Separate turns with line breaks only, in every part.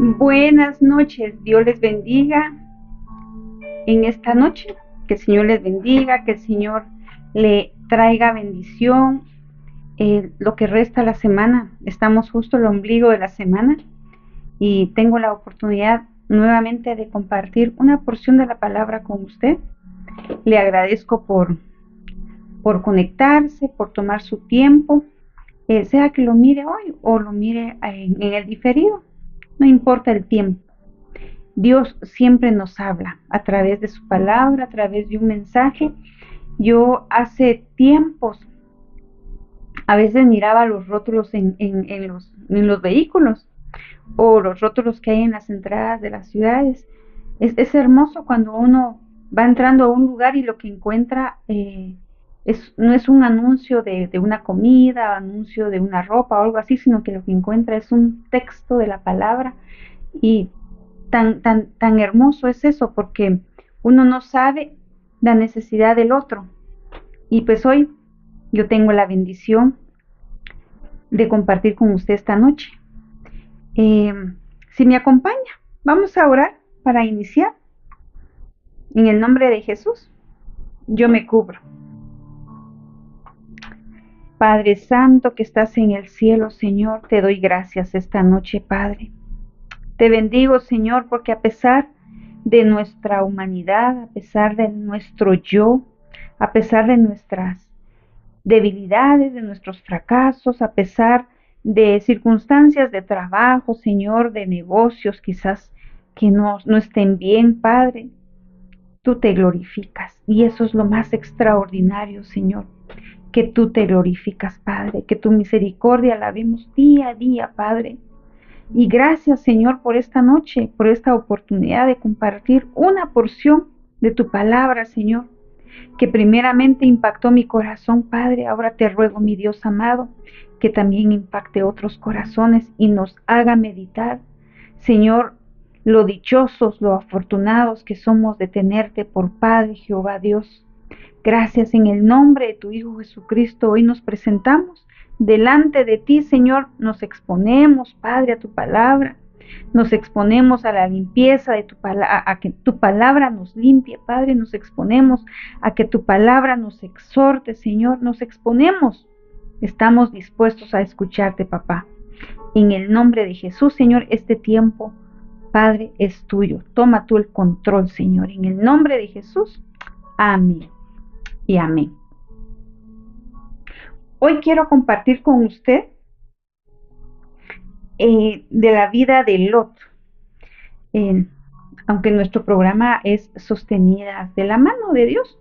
Buenas noches, Dios les bendiga en esta noche, que el Señor les bendiga, que el Señor le traiga bendición. Lo que resta la semana, estamos justo al ombligo de la semana y tengo la oportunidad nuevamente de compartir una porción de la palabra con usted. Le agradezco por conectarse, por tomar su tiempo, sea que lo mire hoy o lo mire en el diferido, no importa el tiempo. Dios siempre nos habla a través de su palabra, a través de un mensaje. Yo hace tiempos a veces miraba los rótulos en los vehículos o los rótulos que hay en las entradas de las ciudades. Es hermoso cuando uno va entrando a un lugar y lo que encuentra no es un anuncio de una comida, anuncio de una ropa o algo así, sino que lo que encuentra es un texto de la palabra. Y tan hermoso es eso, porque uno no sabe la necesidad del otro. Y pues hoy yo tengo la bendición de compartir con usted esta noche. Si me acompaña, vamos a orar para iniciar. En el nombre de Jesús, yo me cubro. Padre Santo que estás en el cielo, Señor, te doy gracias esta noche, Padre. Te bendigo, Señor, porque a pesar de nuestra humanidad, a pesar de nuestro yo, a pesar de nuestras debilidades, de nuestros fracasos, a pesar de circunstancias de trabajo, Señor, de negocios quizás que no estén bien, Padre, tú te glorificas. Y eso es lo más extraordinario, Señor, que tú te glorificas, Padre, que tu misericordia la vemos día a día, Padre. Y gracias, Señor, por esta noche, por esta oportunidad de compartir una porción de tu palabra, Señor, que primeramente impactó mi corazón, Padre. Ahora te ruego, mi Dios amado, que también impacte otros corazones y nos haga meditar, Señor, lo dichosos, lo afortunados que somos de tenerte por Padre, Jehová Dios. Gracias en el nombre de tu Hijo Jesucristo. Hoy nos presentamos delante de ti, Señor. Nos exponemos, Padre, a tu palabra. Nos exponemos a la limpieza de tu palabra, a que tu palabra nos limpie, Padre. Nos exponemos a que tu palabra nos exhorte, Señor. Nos exponemos. Estamos dispuestos a escucharte, papá. En el nombre de Jesús, Señor, este tiempo, Padre, es tuyo. Toma tú el control, Señor. En el nombre de Jesús. Amén. Y amén. Hoy quiero compartir con usted de la vida de Lot. Aunque nuestro programa es sostenida de la mano de Dios,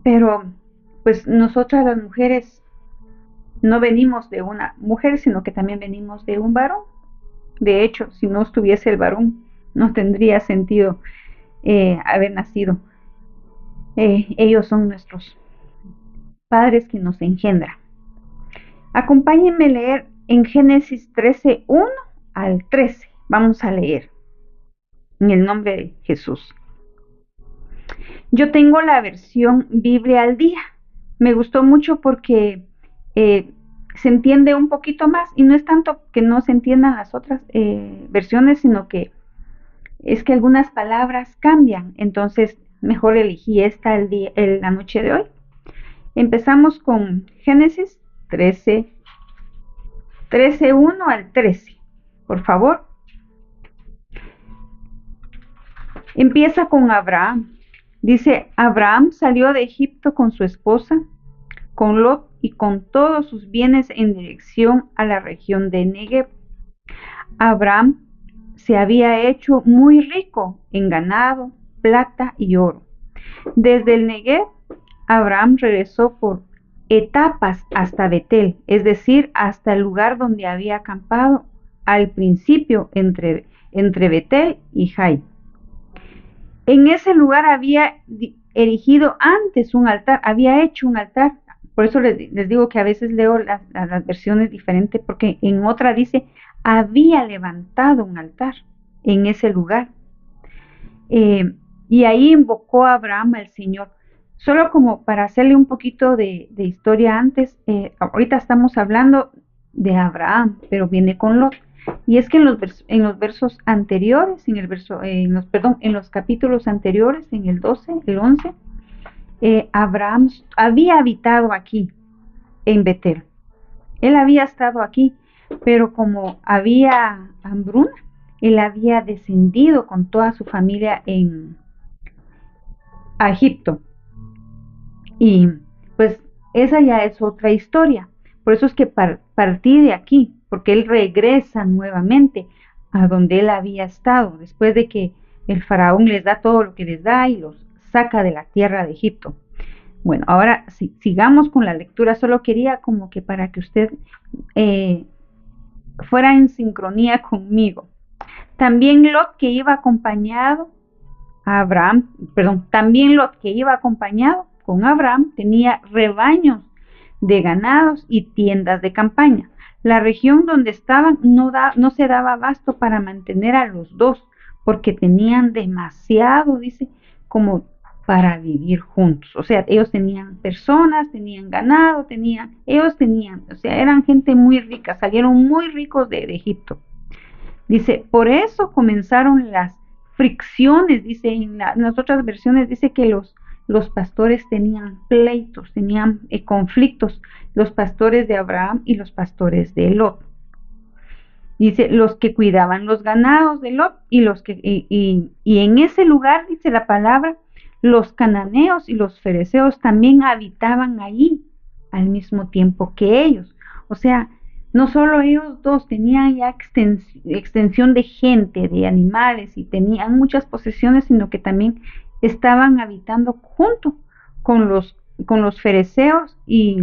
pero pues nosotras las mujeres no venimos de una mujer, sino que también venimos de un varón. De hecho, si no estuviese el varón, no tendría sentido haber nacido. Ellos son nuestros padres que nos engendran. Acompáñenme a leer en Génesis 13, 1 al 13. Vamos a leer en el nombre de Jesús. Yo tengo la versión Biblia al día. Me gustó mucho porque se entiende un poquito más y no es tanto que no se entiendan las otras versiones, sino que es que algunas palabras cambian. Entonces, mejor elegí esta la noche de hoy. Empezamos con Génesis 13, 1 al 13. Por favor. Empieza con Abraham. Dice, Abraham salió de Egipto con su esposa, con Lot y con todos sus bienes en dirección a la región de Negev. Abraham se había hecho muy rico en ganado, plata y oro. Desde el Negev, Abraham regresó por etapas hasta Betel, es decir, hasta el lugar donde había acampado al principio entre Betel y Jai. En ese lugar había erigido antes un altar, había hecho un altar. Por eso les digo que a veces leo las versiones diferentes, porque en otra dice, había levantado un altar en ese lugar. Y ahí invocó a Abraham al Señor. Solo como para hacerle un poquito de historia antes, ahorita estamos hablando de Abraham, pero viene con Lot. Y es que en los versos anteriores, en los capítulos anteriores, en el 12, el 11, Abraham había habitado aquí, en Betel. Él había estado aquí, pero como había hambruna, él había descendido con toda su familia a Egipto. Y pues esa ya es otra historia. Por eso es que partí de aquí, porque él regresa nuevamente a donde él había estado, después de que el faraón les da todo lo que les da y los saca de la tierra de Egipto. Bueno, ahora sigamos con la lectura. Solo quería como que para que usted eh, fuera en sincronía conmigo. También Lot que iba acompañado a Abraham, perdón, también Lot que iba acompañado con Abraham tenía rebaños de ganados y tiendas de campaña. La región donde estaban no se daba abasto para mantener a los dos, porque tenían demasiado, dice, como para vivir juntos. O sea, ellos tenían personas, tenían ganado, o sea, eran gente muy rica, salieron muy ricos de Egipto. Dice, por eso comenzaron las fricciones, dice en las otras versiones, dice que los pastores tenían pleitos, tenían conflictos, los pastores de Abraham y los pastores de Lot. Dice, los que cuidaban los ganados de Lot y en ese lugar, dice la palabra, los cananeos y los fereceos también habitaban allí al mismo tiempo que ellos. O sea, no solo ellos dos tenían ya extensión de gente, de animales y tenían muchas posesiones, sino que también estaban habitando junto con los fereceos y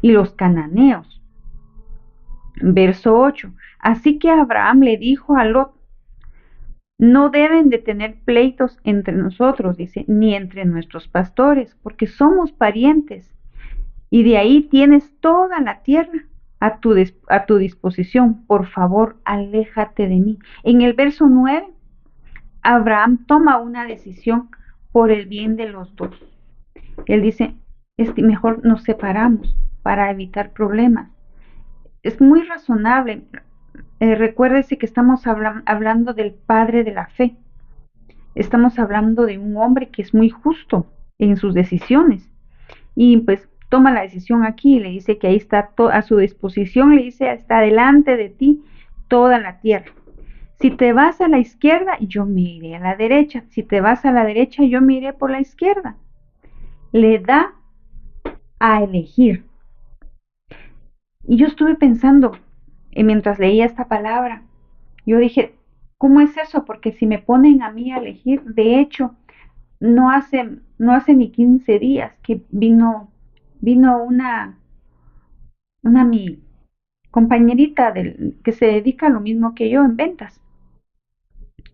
los cananeos. Verso 8. Así que Abraham le dijo a Lot, no deben de tener pleitos entre nosotros, dice, ni entre nuestros pastores, porque somos parientes, y de ahí tienes toda la tierra a tu disposición. Por favor, aléjate de mí. En el verso 9, Abraham toma una decisión por el bien de los dos. Él dice, mejor nos separamos para evitar problemas. Es muy razonable. Recuérdese que estamos hablando del padre de la fe. Estamos hablando de un hombre que es muy justo en sus decisiones. Y pues toma la decisión aquí y le dice que ahí está a su disposición, le dice, está delante de ti toda la tierra. Si te vas a la izquierda, yo me iré a la derecha. Si te vas a la derecha, yo me iré por la izquierda. Le da a elegir. Y yo estuve pensando, mientras leía esta palabra, yo dije, ¿cómo es eso? Porque si me ponen a mí a elegir, de hecho, no hace ni 15 días que vino una mi compañerita que se dedica a lo mismo que yo en ventas,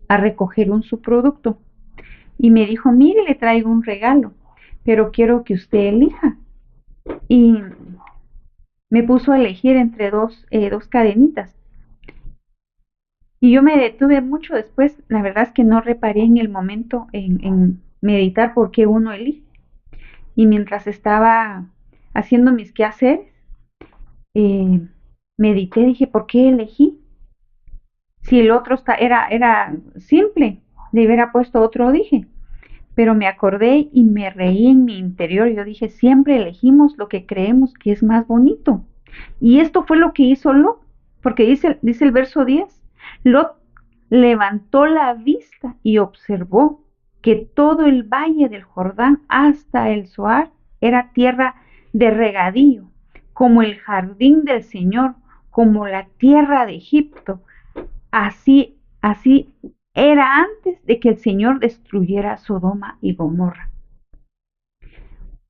a recoger un subproducto. Y me dijo, mire, le traigo un regalo, pero quiero que usted elija. Y me puso a elegir entre dos cadenitas. Y yo me detuve mucho después, la verdad es que no reparé en el momento en meditar por qué uno elige. Y mientras estaba haciendo mis quehaceres, medité, dije, ¿por qué elegí? Si el otro era simple, le hubiera puesto otro, dije. Pero me acordé y me reí en mi interior. Yo dije, siempre elegimos lo que creemos que es más bonito. Y esto fue lo que hizo Lot, porque dice el verso 10, Lot levantó la vista y observó que todo el valle del Jordán hasta el Zoar era tierra de regadío, como el jardín del Señor, como la tierra de Egipto. Así era antes de que el Señor destruyera Sodoma y Gomorra.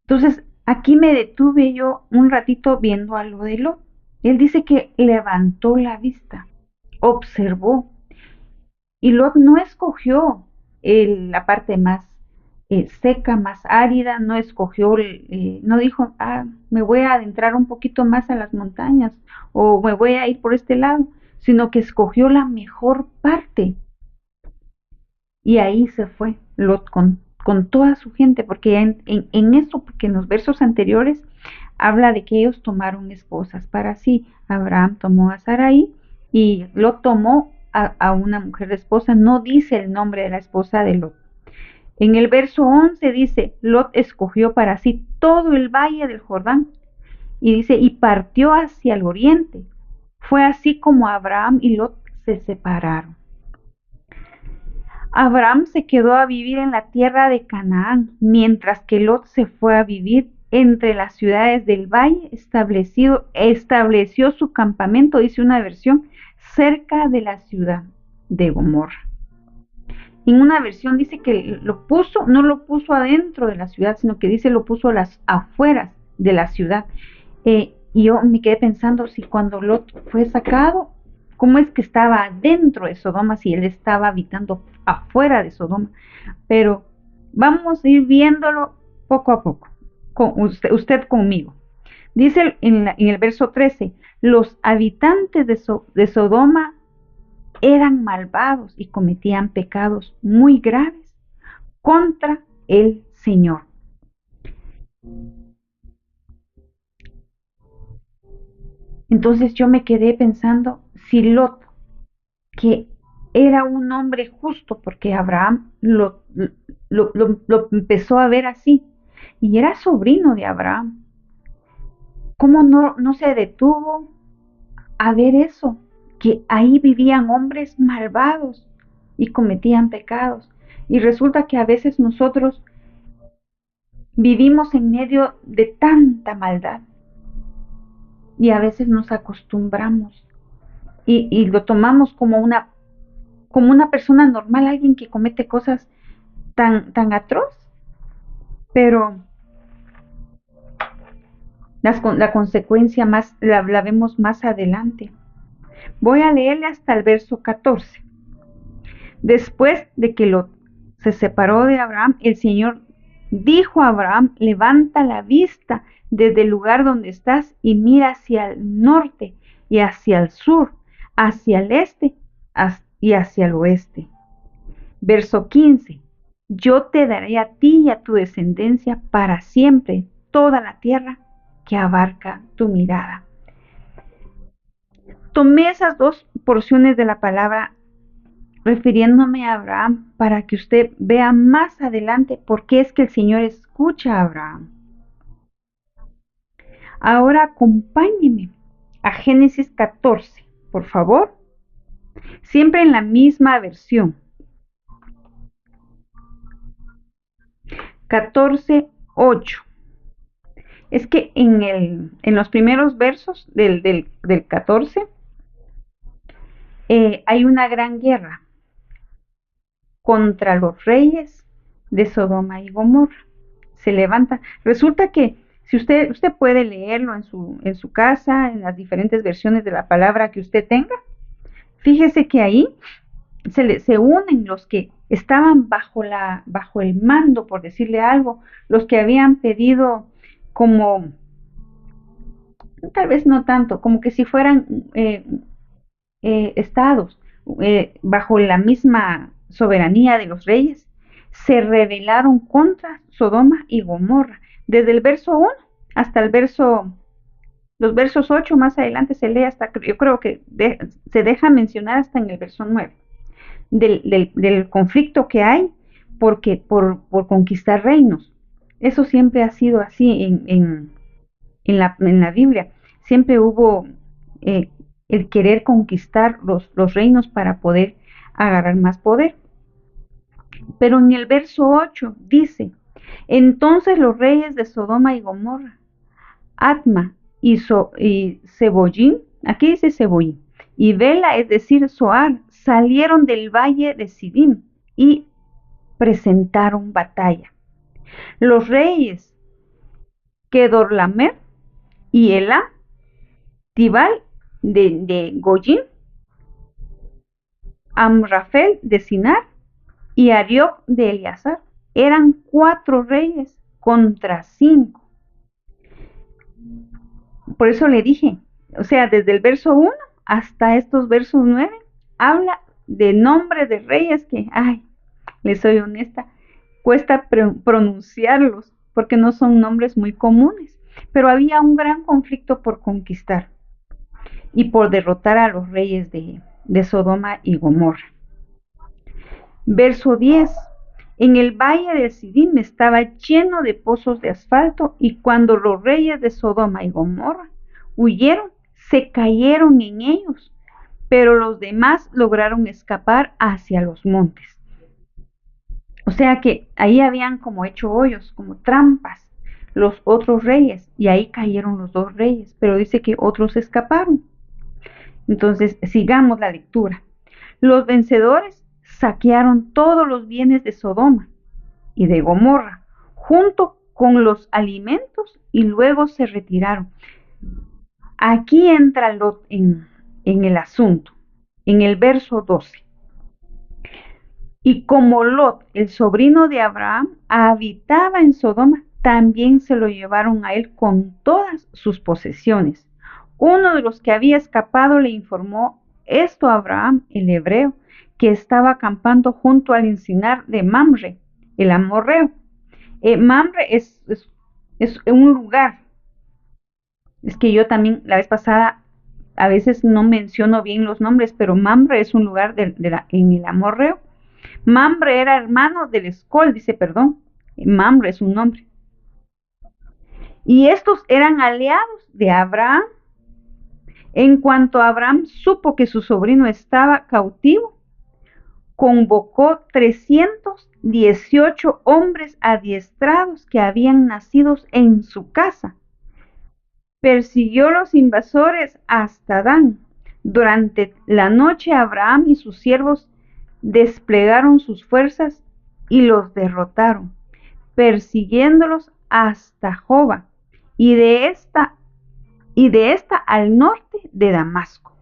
Entonces, aquí me detuve yo un ratito viendo a lo de Lot. Él dice que levantó la vista, observó, y Lot no escogió la parte más seca, más árida, no escogió, no dijo, me voy a adentrar un poquito más a las montañas o me voy a ir por este lado, sino que escogió la mejor parte. Y ahí se fue Lot con toda su gente, porque en esto, porque en los versos anteriores habla de que ellos tomaron esposas para sí. Abraham tomó a Sarai y Lot tomó a una mujer de esposa. No dice el nombre de la esposa de Lot. En el verso 11 dice, Lot escogió para sí todo el valle del Jordán y dice, y partió hacia el oriente. Fue así como Abraham y Lot se separaron. Abraham se quedó a vivir en la tierra de Canaán, mientras que Lot se fue a vivir entre las ciudades del valle, estableció su campamento, dice una versión, cerca de la ciudad de Gomorra. En una versión dice que lo puso, no lo puso adentro de la ciudad, sino que dice lo puso a las afueras de la ciudad. Y yo me quedé pensando si cuando Lot fue sacado, ¿cómo es que estaba dentro de Sodoma si él estaba habitando afuera de Sodoma? Pero vamos a ir viéndolo poco a poco, con usted conmigo. Dice en el verso 13, los habitantes de Sodoma eran malvados y cometían pecados muy graves contra el Señor. Entonces yo me quedé pensando si Lot, que era un hombre justo, porque Abraham lo empezó a ver así, y era sobrino de Abraham, ¿cómo no se detuvo a ver eso? Que ahí vivían hombres malvados y cometían pecados. Y resulta que a veces nosotros vivimos en medio de tanta maldad y a veces nos acostumbramos y lo tomamos como una persona normal, alguien que comete cosas tan atroz, pero la consecuencia la vemos más adelante. Voy a leerle hasta el verso 14. Después de que Lot se separó de Abraham, el Señor dijo a Abraham, levanta la vista desde el lugar donde estás y mira hacia el norte y hacia el sur, hacia el este y hacia el oeste. Verso 15. Yo te daré a ti y a tu descendencia para siempre toda la tierra que abarca tu mirada. Tomé esas dos porciones de la palabra refiriéndome a Abraham para que usted vea más adelante por qué es que el Señor escucha a Abraham. Ahora acompáñeme a Génesis 14, por favor, siempre en la misma versión. 14:8. Es que en los primeros versos del 14 hay una gran guerra contra los reyes de Sodoma y Gomorra. Se levantan. Resulta que si usted puede leerlo en su casa, en las diferentes versiones de la palabra que usted tenga, fíjese que ahí se unen los que estaban bajo el mando, por decirle algo, los que habían pedido como, tal vez no tanto, como que si fueran estados bajo la misma soberanía de los reyes, se rebelaron contra Sodoma y Gomorra. Desde el verso 1 hasta los versos 8 más adelante se lee hasta, yo creo que se deja mencionar hasta en el verso 9, del conflicto que hay por conquistar reinos. Eso siempre ha sido así en la Biblia. Siempre hubo el querer conquistar los reinos para poder agarrar más poder. Pero en el verso 8 dice, entonces los reyes de Sodoma y Gomorra, Atma y Seboyín, aquí dice Seboyín, y Bela, es decir, Zoar, salieron del valle de Sidim y presentaron batalla. Los reyes Kedorlamer y Elá, Tibal de Goyim, Amrafel de Sinar y Arioc de Eleazar eran 4 reyes contra 5. Por eso le dije, o sea, desde el verso 1 hasta estos versos 9, habla de nombres de reyes que, ay, les soy honesta, cuesta pronunciarlos porque no son nombres muy comunes, pero había un gran conflicto por conquistar. y por derrotar a los reyes de Sodoma y Gomorra. Verso 10. En el valle de Sidim estaba lleno de pozos de asfalto, y cuando los reyes de Sodoma y Gomorra huyeron, se cayeron en ellos, pero los demás lograron escapar hacia los montes. O sea que ahí habían como hecho hoyos, como trampas, los otros reyes, y ahí cayeron los dos reyes, pero dice que otros escaparon. Entonces, sigamos la lectura. Los vencedores saquearon todos los bienes de Sodoma y de Gomorra, junto con los alimentos, y luego se retiraron. Aquí entra Lot en el asunto, en el verso 12. Y como Lot, el sobrino de Abraham, habitaba en Sodoma, también se lo llevaron a él con todas sus posesiones. Uno de los que había escapado le informó esto a Abraham, el hebreo, que estaba acampando junto al encinar de Mamre, el amorreo. Mamre es un lugar. Es que yo también la vez pasada a veces no menciono bien los nombres, pero Mamre es un lugar en el amorreo. Mamre era hermano del Escol, dice, perdón. Mamre es un nombre. Y estos eran aliados de Abraham. En cuanto Abraham supo que su sobrino estaba cautivo, convocó 318 hombres adiestrados que habían nacido en su casa. Persiguió a los invasores hasta Dan. Durante la noche Abraham y sus siervos desplegaron sus fuerzas y los derrotaron, persiguiéndolos hasta Joba, y de esta al norte de Damasco.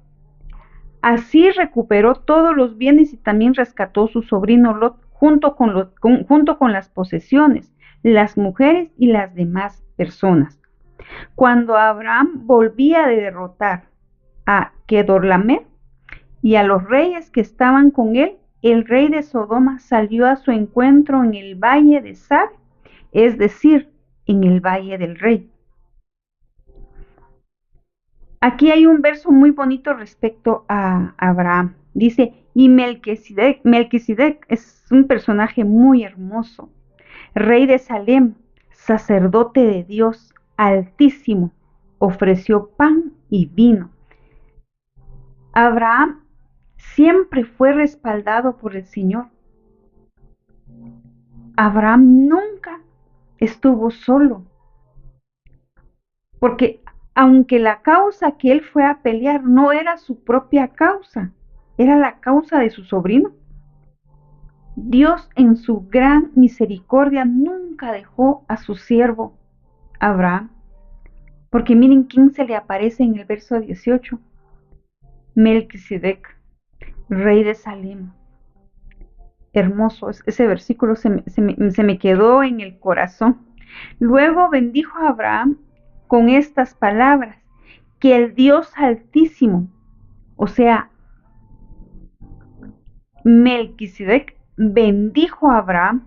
Así recuperó todos los bienes y también rescató su sobrino Lot junto con las posesiones, las mujeres y las demás personas. Cuando Abraham volvía de derrotar a Kedorlaomer y a los reyes que estaban con él, el rey de Sodoma salió a su encuentro en el valle de Sabe, es decir, en el valle del rey. Aquí hay un verso muy bonito respecto a Abraham. Dice, y Melquisedec es un personaje muy hermoso, rey de Salem, sacerdote de Dios Altísimo, ofreció pan y vino. Abraham siempre fue respaldado por el Señor. Abraham nunca estuvo solo, porque aunque la causa que él fue a pelear no era su propia causa, era la causa de su sobrino, Dios en su gran misericordia nunca dejó a su siervo Abraham, porque miren quién se le aparece en el verso 18, Melquisedec, rey de Salem. Hermoso, ese versículo se me quedó en el corazón. Luego bendijo a Abraham con estas palabras, que el Dios Altísimo, o sea, Melquisedec bendijo a Abraham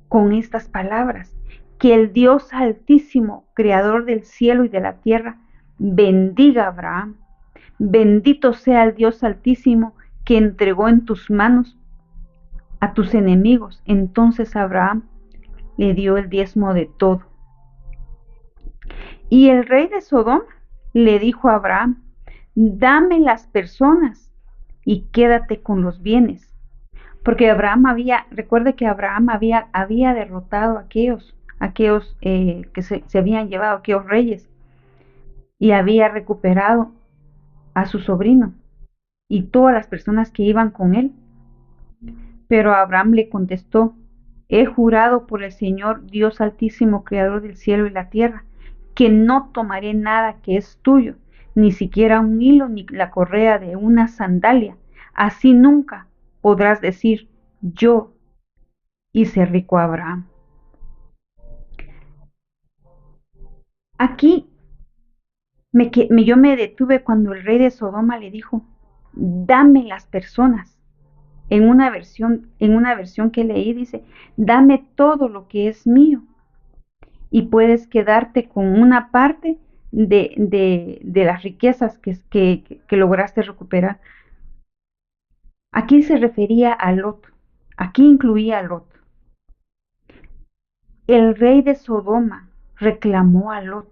con estas palabras, que el Dios Altísimo, creador del cielo y de la tierra, bendiga a Abraham. Bendito sea el Dios Altísimo que entregó en tus manos a tus enemigos. Entonces Abraham le dio el diezmo de todo. Y el rey de Sodoma le dijo a Abraham, dame las personas y quédate con los bienes. Porque recuerde que Abraham había derrotado a aquellos que se habían llevado, aquellos reyes, y había recuperado a su sobrino y todas las personas que iban con él. Pero Abraham le contestó, he jurado por el Señor Dios Altísimo, creador del cielo y la tierra, que no tomaré nada que es tuyo, ni siquiera un hilo ni la correa de una sandalia. Así nunca podrás decir, yo hice rico a Abraham. Aquí yo me detuve cuando el rey de Sodoma le dijo, dame las personas. En una versión que leí dice, dame todo lo que es mío y puedes quedarte con una parte de las riquezas que lograste recuperar. Aquí se refería a Lot, aquí incluía a Lot. El rey de Sodoma reclamó a Lot.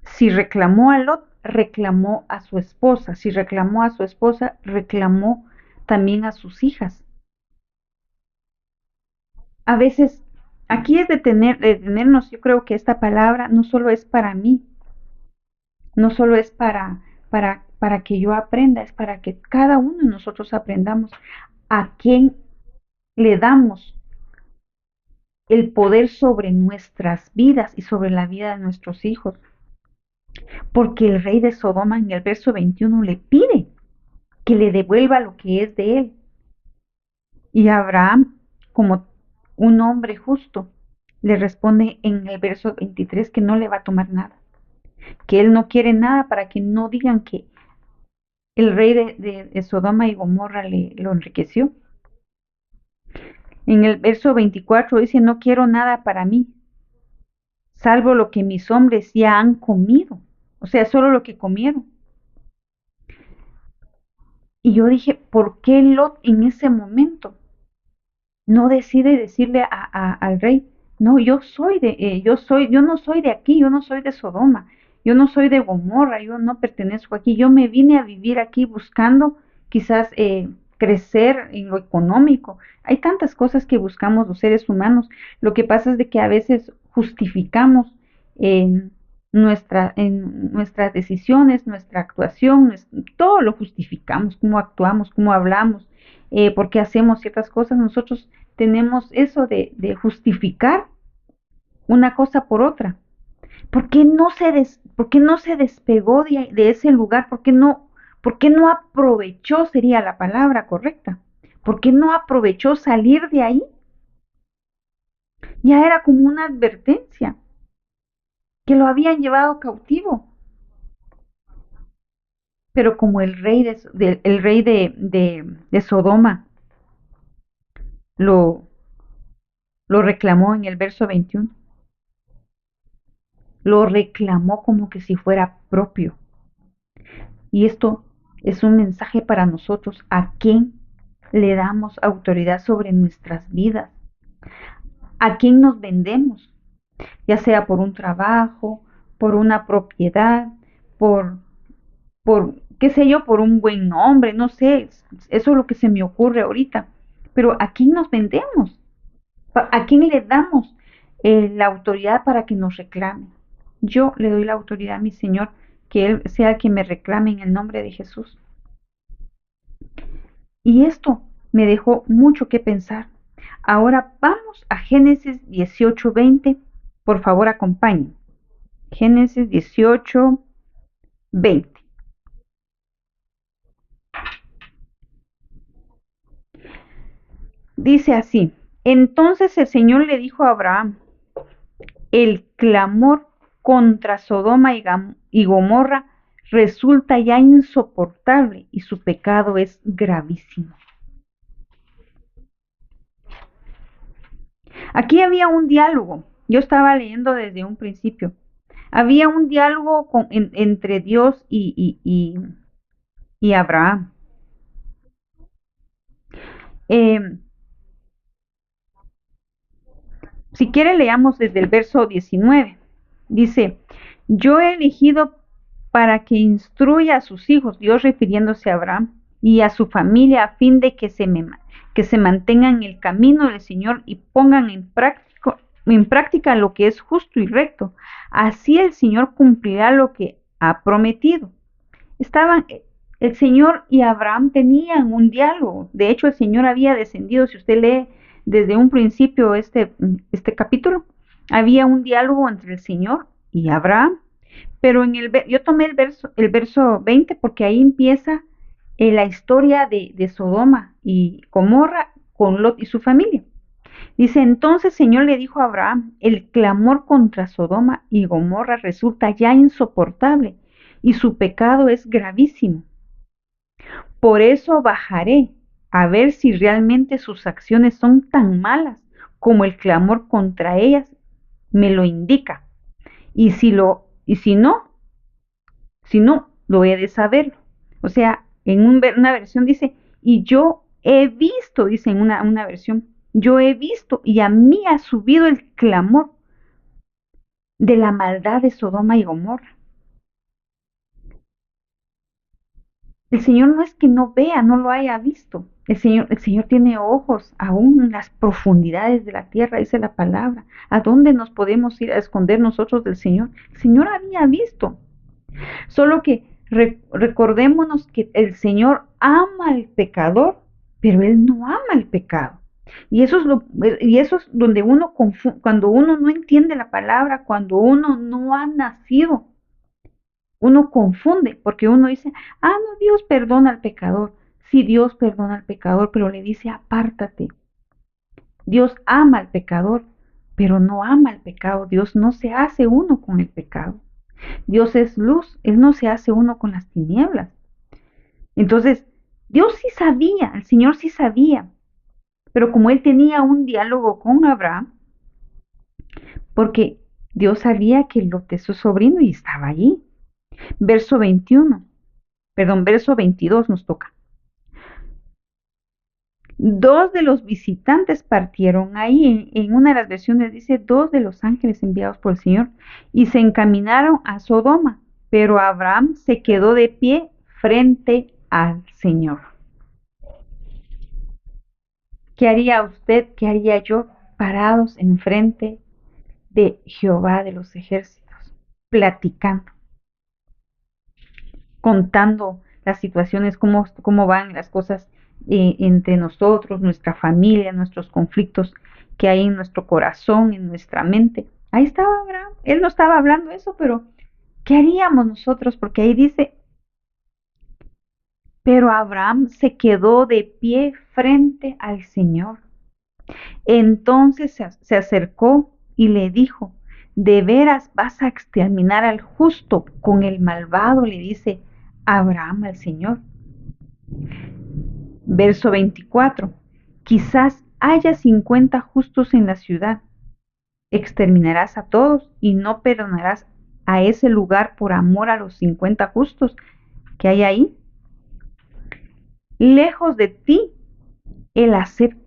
Si reclamó a Lot, reclamó a su esposa. Si reclamó a su esposa, reclamó también a sus hijas. A veces, aquí es detenernos, yo creo que esta palabra no solo es para mí, no solo es para que yo aprenda, es para que cada uno de nosotros aprendamos a quién le damos el poder sobre nuestras vidas y sobre la vida de nuestros hijos. Porque el rey de Sodoma en el verso 21 le pide que le devuelva lo que es de él. Y Abraham, como un hombre justo, le responde en el verso 23 que no le va a tomar nada, que él no quiere nada para que no digan que el rey de Sodoma y Gomorra lo enriqueció. En el verso 24 dice, no quiero nada para mí, salvo lo que mis hombres ya han comido, o sea, solo lo que comieron. Y yo dije, ¿por qué Lot en ese momento no decide decirle al rey, no, yo no soy de aquí, yo no soy de Sodoma, yo no soy de Gomorra, yo no pertenezco aquí, yo me vine a vivir aquí buscando quizás crecer en lo económico. Hay tantas cosas que buscamos los seres humanos. Lo que pasa es de que a veces justificamos en nuestras decisiones, nuestra actuación, todo lo justificamos, cómo actuamos, cómo hablamos, por qué hacemos ciertas cosas. Nosotros tenemos eso de justificar una cosa por otra. ¿Por qué no se despegó de ese lugar? ¿Por qué no aprovechó, sería la palabra correcta? ¿Por qué no aprovechó salir de ahí? Ya era como una advertencia, que lo habían llevado cautivo. Pero como el rey de Sodoma lo, lo reclamó en el verso 21, lo reclamó como que si fuera propio. Y esto es un mensaje para nosotros. ¿A quién le damos autoridad sobre nuestras vidas? ¿A quién nos vendemos? Ya sea por un trabajo, por una propiedad, por, qué sé yo, por un buen nombre, no sé, eso es lo que se me ocurre ahorita. Pero ¿a quién nos vendemos? ¿A quién le damos la autoridad para que nos reclame? Yo le doy la autoridad a mi Señor, que Él sea quien me reclame en el nombre de Jesús. Y esto me dejó mucho que pensar. Ahora vamos a Génesis 18:20. Por favor, acompañen. Génesis 18:20. Dice así: Entonces el Señor le dijo a Abraham, el clamor contra Sodoma y Gomorra resulta ya insoportable y su pecado es gravísimo. Aquí había un diálogo. Yo estaba leyendo desde un principio. Había un diálogo entre Dios y Abraham. Si quiere, leamos desde el verso 19. Dice, yo he elegido para que instruya a sus hijos, Dios refiriéndose a Abraham, y a su familia a fin de que se mantengan en el camino del Señor y pongan en práctica lo que es justo y recto. Así el Señor cumplirá lo que ha prometido. El Señor y Abraham tenían un diálogo. De hecho, el Señor había descendido, si usted lee desde un principio este capítulo, había un diálogo entre el Señor y Abraham. Pero yo tomé el verso 20 porque ahí empieza la historia de Sodoma y Gomorra con Lot y su familia. Dice, entonces el Señor le dijo a Abraham, el clamor contra Sodoma y Gomorra resulta ya insoportable y su pecado es gravísimo. Por eso bajaré a ver si realmente sus acciones son tan malas como el clamor contra ellas me lo indica. Y si no, si no, lo he de saber. O sea, en una versión dice, y yo he visto, dice en una versión, yo he visto y a mí ha subido el clamor de la maldad de Sodoma y Gomorra. El Señor no es que no vea, no lo haya visto. El Señor tiene ojos aún en las profundidades de la tierra, dice la palabra. ¿A dónde nos podemos ir a esconder nosotros del Señor? El Señor había visto. Solo que recordémonos que el Señor ama al pecador, pero Él no ama el pecado. Y eso es donde uno cuando uno no entiende la palabra, cuando uno no ha nacido, uno confunde, porque uno dice, no, Dios perdona al pecador. Sí, Dios perdona al pecador, pero le dice, apártate. Dios ama al pecador, pero no ama el pecado. Dios no se hace uno con el pecado. Dios es luz, Él no se hace uno con las tinieblas. Entonces, Dios sí sabía, el Señor sí sabía, pero como Él tenía un diálogo con Abraham, porque Dios sabía que Lot es su sobrino y estaba allí. Verso 22 nos toca. Dos de los visitantes partieron ahí, en una de las versiones dice, dos de los ángeles enviados por el Señor, y se encaminaron a Sodoma, pero Abraham se quedó de pie frente al Señor. ¿Qué haría usted, qué haría yo parados enfrente de Jehová de los ejércitos, platicando, contando las situaciones, cómo van las cosas entre nosotros, nuestra familia, nuestros conflictos que hay en nuestro corazón, en nuestra mente? Ahí estaba Abraham. Él no estaba hablando eso, pero ¿qué haríamos nosotros? Porque ahí dice, pero Abraham se quedó de pie frente al Señor. Entonces se acercó y le dijo, ¿de veras vas a exterminar al justo con el malvado? Le dice Abraham al Señor. Verso 24. Quizás haya 50 justos en la ciudad. Exterminarás a todos y no perdonarás a ese lugar por amor a los 50 justos que hay ahí. Lejos de ti el hacer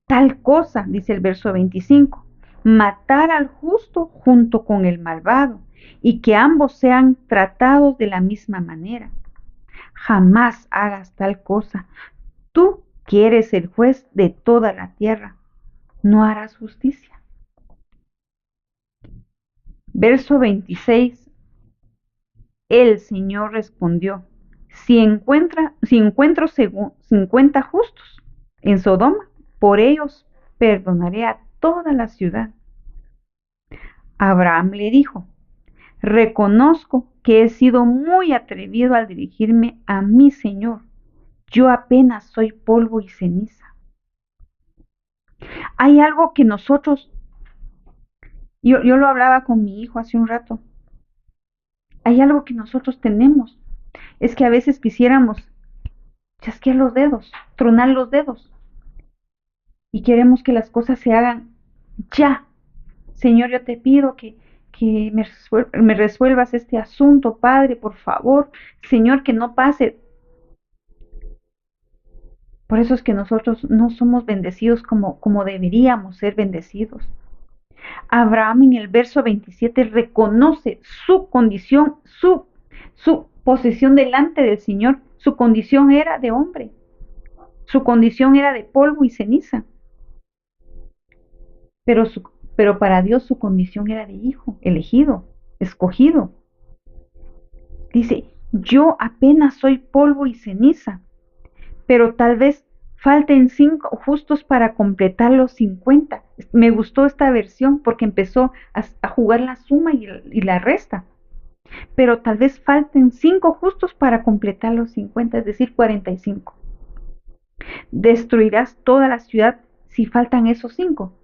tal cosa, dice el verso 25, matar al justo junto con el malvado y que ambos sean tratados de la misma manera. Jamás hagas tal cosa. Tú, que eres el juez de toda la tierra, no harás justicia. Verso 26. El Señor respondió, si encuentro 50 justos en Sodoma, por ellos perdonaré a toda la ciudad. Abraham le dijo, reconozco que he sido muy atrevido al dirigirme a mi Señor. Yo apenas soy polvo y ceniza. Hay algo que nosotros, yo lo hablaba con mi hijo hace un rato, hay algo que nosotros tenemos. Es que a veces quisiéramos chasquear los dedos, tronar los dedos, y queremos que las cosas se hagan ya. Señor, yo te pido que me resuelvas este asunto, Padre, por favor. Señor, que no pase. Por eso es que nosotros no somos bendecidos como deberíamos ser bendecidos. Abraham en el verso 27 reconoce su condición, su posición delante del Señor. Su condición era de hombre. Su condición era de polvo y ceniza. Pero para Dios su condición era de hijo, elegido, escogido. Dice, yo apenas soy polvo y ceniza, pero tal vez falten 5 justos para completar los 50. Me gustó esta versión porque empezó a jugar la suma y la resta. Pero tal vez falten 5 justos para completar los 50, es decir, 45. Destruirás toda la ciudad si faltan esos 5.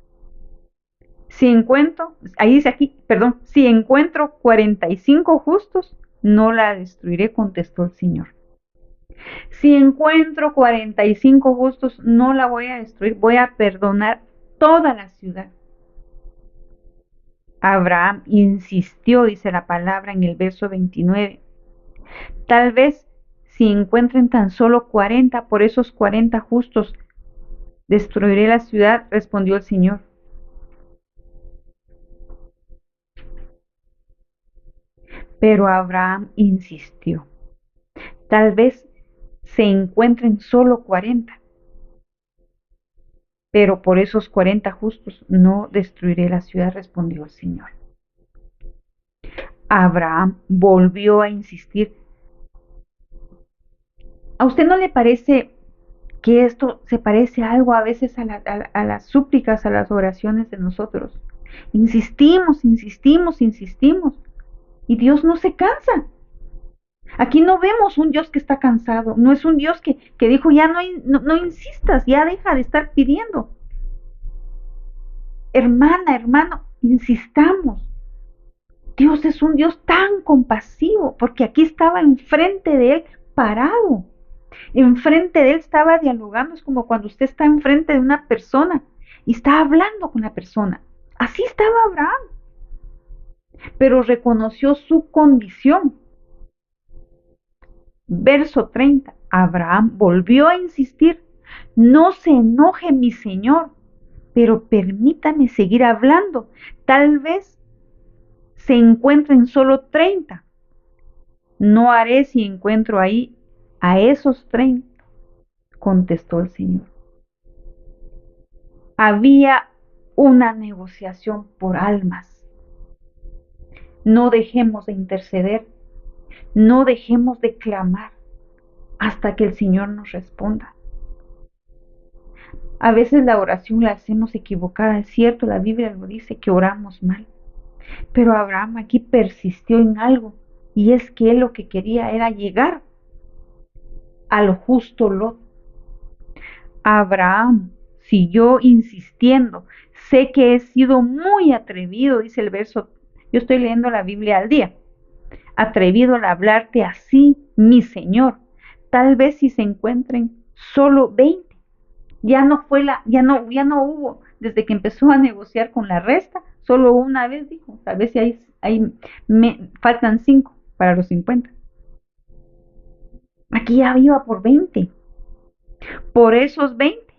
Si encuentro 45 justos, no la destruiré, contestó el Señor. Si encuentro 45 justos, no la voy a destruir, voy a perdonar toda la ciudad. Abraham insistió, dice la palabra en el verso 29. Tal vez si encuentren tan solo 40, por esos 40 justos destruiré la ciudad, respondió el Señor. Pero Abraham insistió. Tal vez se encuentren solo 40, pero por esos 40 justos no destruiré la ciudad, respondió el Señor. Abraham volvió a insistir. ¿A usted no le parece que esto se parece algo a veces a las súplicas, a las oraciones de nosotros? Insistimos, insistimos, insistimos, y Dios no se cansa. Aquí no vemos un Dios que está cansado, no es un Dios que dijo, ya no insistas, ya deja de estar pidiendo. Hermana, hermano, insistamos. Dios es un Dios tan compasivo, porque aquí estaba enfrente de él, parado. Enfrente de él estaba dialogando, es como cuando usted está enfrente de una persona y está hablando con la persona. Así estaba Abraham, pero reconoció su condición. Verso 30. Abraham volvió a insistir, no se enoje mi señor, pero permítame seguir hablando. Tal vez se encuentren solo 30. No haré si encuentro ahí a esos 30, contestó el Señor. Había una negociación por almas. No dejemos de interceder, no dejemos de clamar hasta que el Señor nos responda. A veces la oración la hacemos equivocada, es cierto, la Biblia lo dice, que oramos mal. Pero Abraham aquí persistió en algo, y es que él lo que quería era llegar al justo Lot. Abraham siguió insistiendo. Sé que he sido muy atrevido, dice el verso. Yo estoy leyendo la Biblia al día. Atrevido al hablarte así, mi Señor. Tal vez si se encuentren solo 20. Ya no hubo, desde que empezó a negociar con la resta, solo una vez dijo, tal vez si faltan 5 para los 50. Aquí ya iba por 20. Por esos 20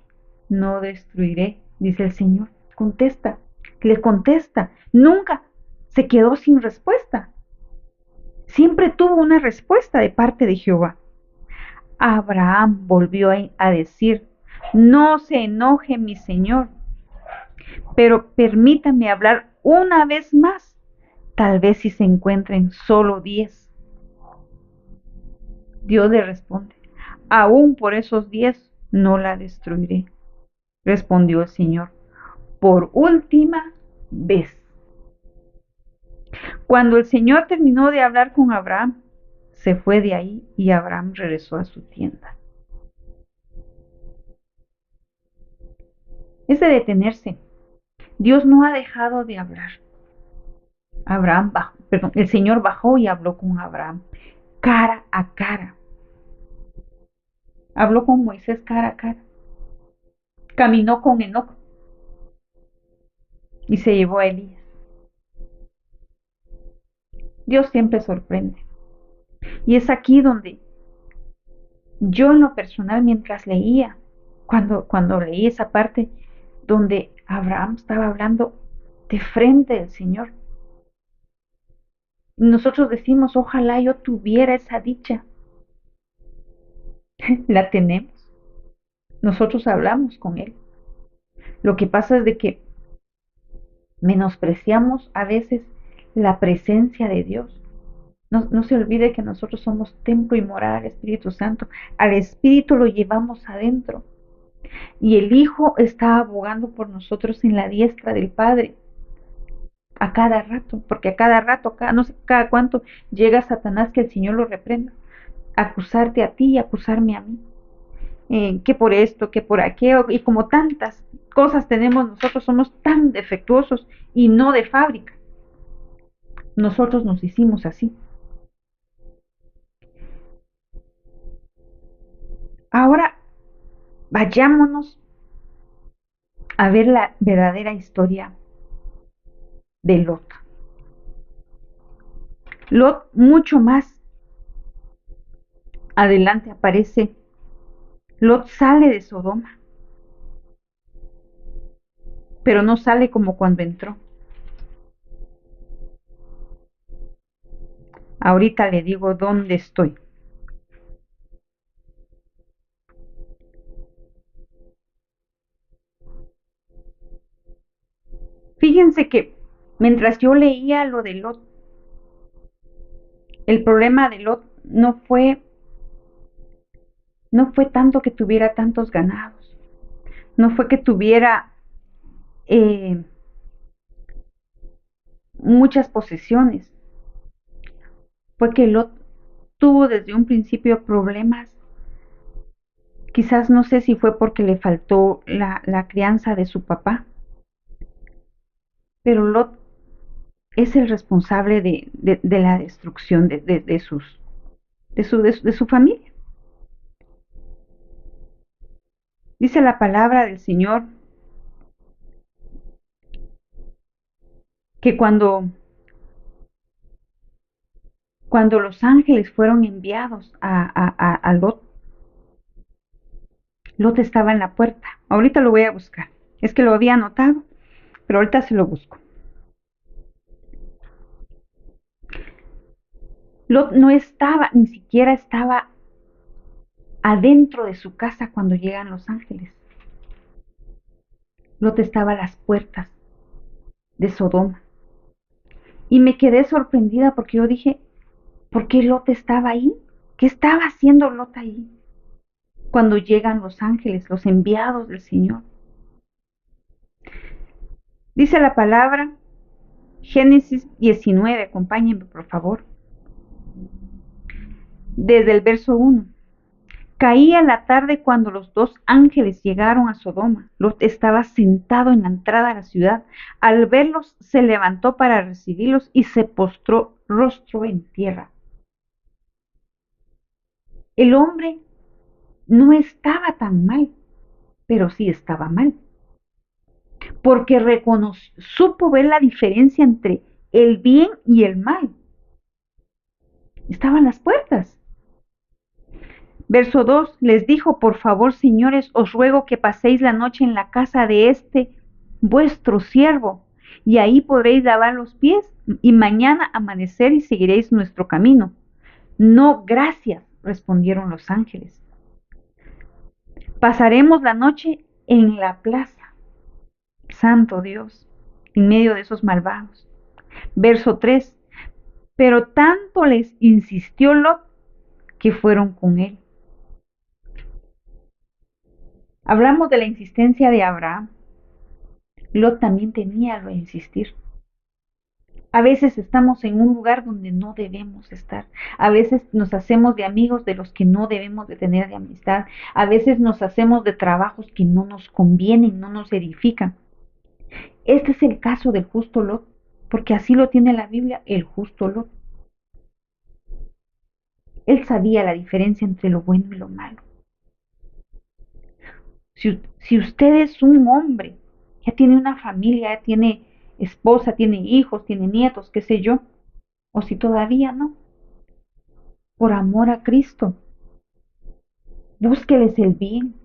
no destruiré, dice el Señor. Contesta, le contesta. Nunca se quedó sin respuesta. Siempre tuvo una respuesta de parte de Jehová. Abraham volvió a decir, no se enoje mi Señor, pero permítame hablar una vez más. Tal vez si se encuentren solo 10. Dios le responde, aún por esos 10 no la destruiré, respondió el Señor, por última vez. Cuando el Señor terminó de hablar con Abraham, se fue de ahí y Abraham regresó a su tienda. Es de detenerse. Dios no ha dejado de hablar. El Señor bajó y habló con Abraham cara a cara. Habló con Moisés cara a cara. Caminó con Enoc y se llevó a Elías. Dios siempre sorprende. Y es aquí donde yo en lo personal, mientras leía, cuando leí esa parte donde Abraham estaba hablando de frente del Señor, nosotros decimos, ojalá yo tuviera esa dicha. La tenemos. Nosotros hablamos con Él. Lo que pasa es de que menospreciamos a veces la presencia de Dios. No se olvide que nosotros somos templo y morada del Espíritu Santo. Al Espíritu lo llevamos adentro. Y el Hijo está abogando por nosotros en la diestra del Padre. A cada rato, porque a cada rato, no sé cada cuánto llega Satanás, que el Señor lo reprenda, acusarte a ti y acusarme a mí. Que por esto, que por aquello, y como tantas cosas tenemos nosotros, somos tan defectuosos y no de fábrica. Nosotros nos hicimos así. Ahora vayámonos a ver la verdadera historia de Lot. Lot, mucho más adelante aparece, Lot sale de Sodoma, pero no sale como cuando entró. Ahorita le digo dónde estoy. Fíjense que mientras yo leía lo de Lot, el problema de Lot no fue tanto que tuviera tantos ganados, no fue que tuviera eh, muchas posesiones, fue que Lot tuvo desde un principio problemas. Quizás no sé si fue porque le faltó la crianza de su papá, pero Lot es el responsable de la destrucción de su familia. Dice la palabra del Señor que cuando los ángeles fueron enviados a Lot, Lot estaba en la puerta. Ahorita lo voy a buscar. Es que lo había anotado, pero ahorita se lo busco. Lot no estaba, ni siquiera estaba adentro de su casa cuando llegan los ángeles. Lot estaba a las puertas de Sodoma. Y me quedé sorprendida porque yo dije, ¿por qué Lot estaba ahí? ¿Qué estaba haciendo Lot ahí? Cuando llegan los ángeles, los enviados del Señor. Dice la palabra, Génesis 19, acompáñenme por favor. Desde el verso 1. Caía la tarde cuando los dos ángeles llegaron a Sodoma. Lot estaba sentado en la entrada de la ciudad. Al verlos, se levantó para recibirlos y se postró rostro en tierra. El hombre no estaba tan mal, pero sí estaba mal, porque supo ver la diferencia entre el bien y el mal. Estaban las puertas. Verso 2, les dijo, por favor, señores, os ruego que paséis la noche en la casa de este vuestro siervo, y ahí podréis lavar los pies, y mañana amanecer y seguiréis nuestro camino. No, gracias, respondieron los ángeles. Pasaremos la noche en la plaza. Santo Dios, en medio de esos malvados. Verso 3, pero tanto les insistió Lot que fueron con él. Hablamos de la insistencia de Abraham. Lot también tenía lo de insistir. A veces estamos en un lugar donde no debemos estar. A veces nos hacemos de amigos de los que no debemos de tener de amistad. A veces nos hacemos de trabajos que no nos convienen, no nos edifican. Este es el caso del justo Lot, porque así lo tiene la Biblia, el justo Lot. Él sabía la diferencia entre lo bueno y lo malo. Si usted es un hombre, ya tiene una familia, ya tiene esposa, tiene hijos, tiene nietos, qué sé yo, o si todavía no, por amor a Cristo, búsqueles el bien,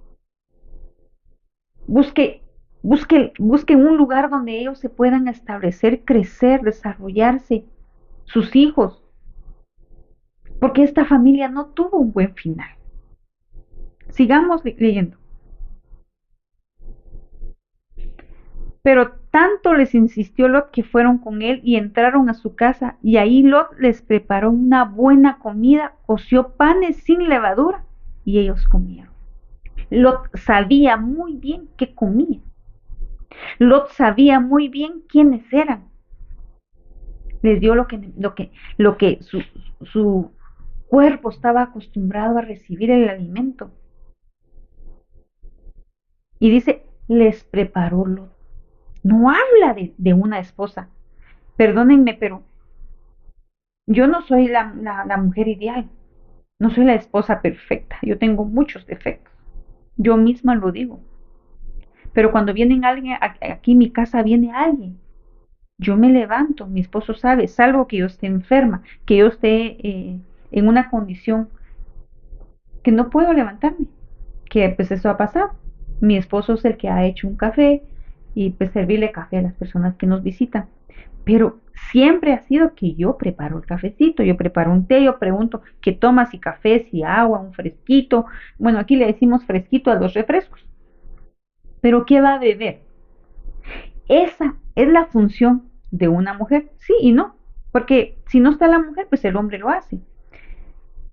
busque un lugar donde ellos se puedan establecer, crecer, desarrollarse, sus hijos, porque esta familia no tuvo un buen final. Sigamos leyendo. Pero tanto les insistió Lot que fueron con él y entraron a su casa, y ahí Lot les preparó una buena comida, coció panes sin levadura, y ellos comieron. Lot sabía muy bien qué comía. Lot sabía muy bien quiénes eran. Les dio lo que su cuerpo estaba acostumbrado a recibir el alimento. Y dice, les preparó Lot. No habla de una esposa. Perdónenme, pero yo no soy la mujer ideal. No soy la esposa perfecta. Yo tengo muchos defectos. Yo misma lo digo. Pero cuando viene alguien, aquí en mi casa viene alguien, yo me levanto, mi esposo sabe, salvo que yo esté enferma, que yo esté en una condición que no puedo levantarme, que pues eso ha pasado. Mi esposo es el que ha hecho un café y pues servirle café a las personas que nos visitan. Pero siempre ha sido que yo preparo el cafecito, yo preparo un té, yo pregunto qué tomas, si café, si agua, un fresquito. Bueno, aquí le decimos fresquito a los refrescos. Pero ¿qué va a beber? Esa es la función de una mujer, sí y no, porque si no está la mujer, pues el hombre lo hace.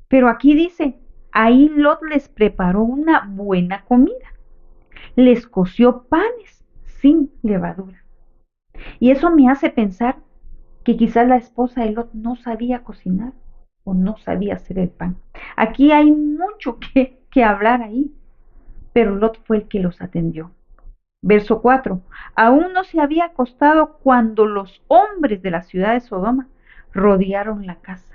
Pero aquí dice, ahí Lot les preparó una buena comida, les coció panes sin levadura. Y eso me hace pensar que quizás la esposa de Lot no sabía cocinar o no sabía hacer el pan. Aquí hay mucho que hablar ahí, pero Lot fue el que los atendió. Verso 4. Aún no se había acostado cuando los hombres de la ciudad de Sodoma rodearon la casa.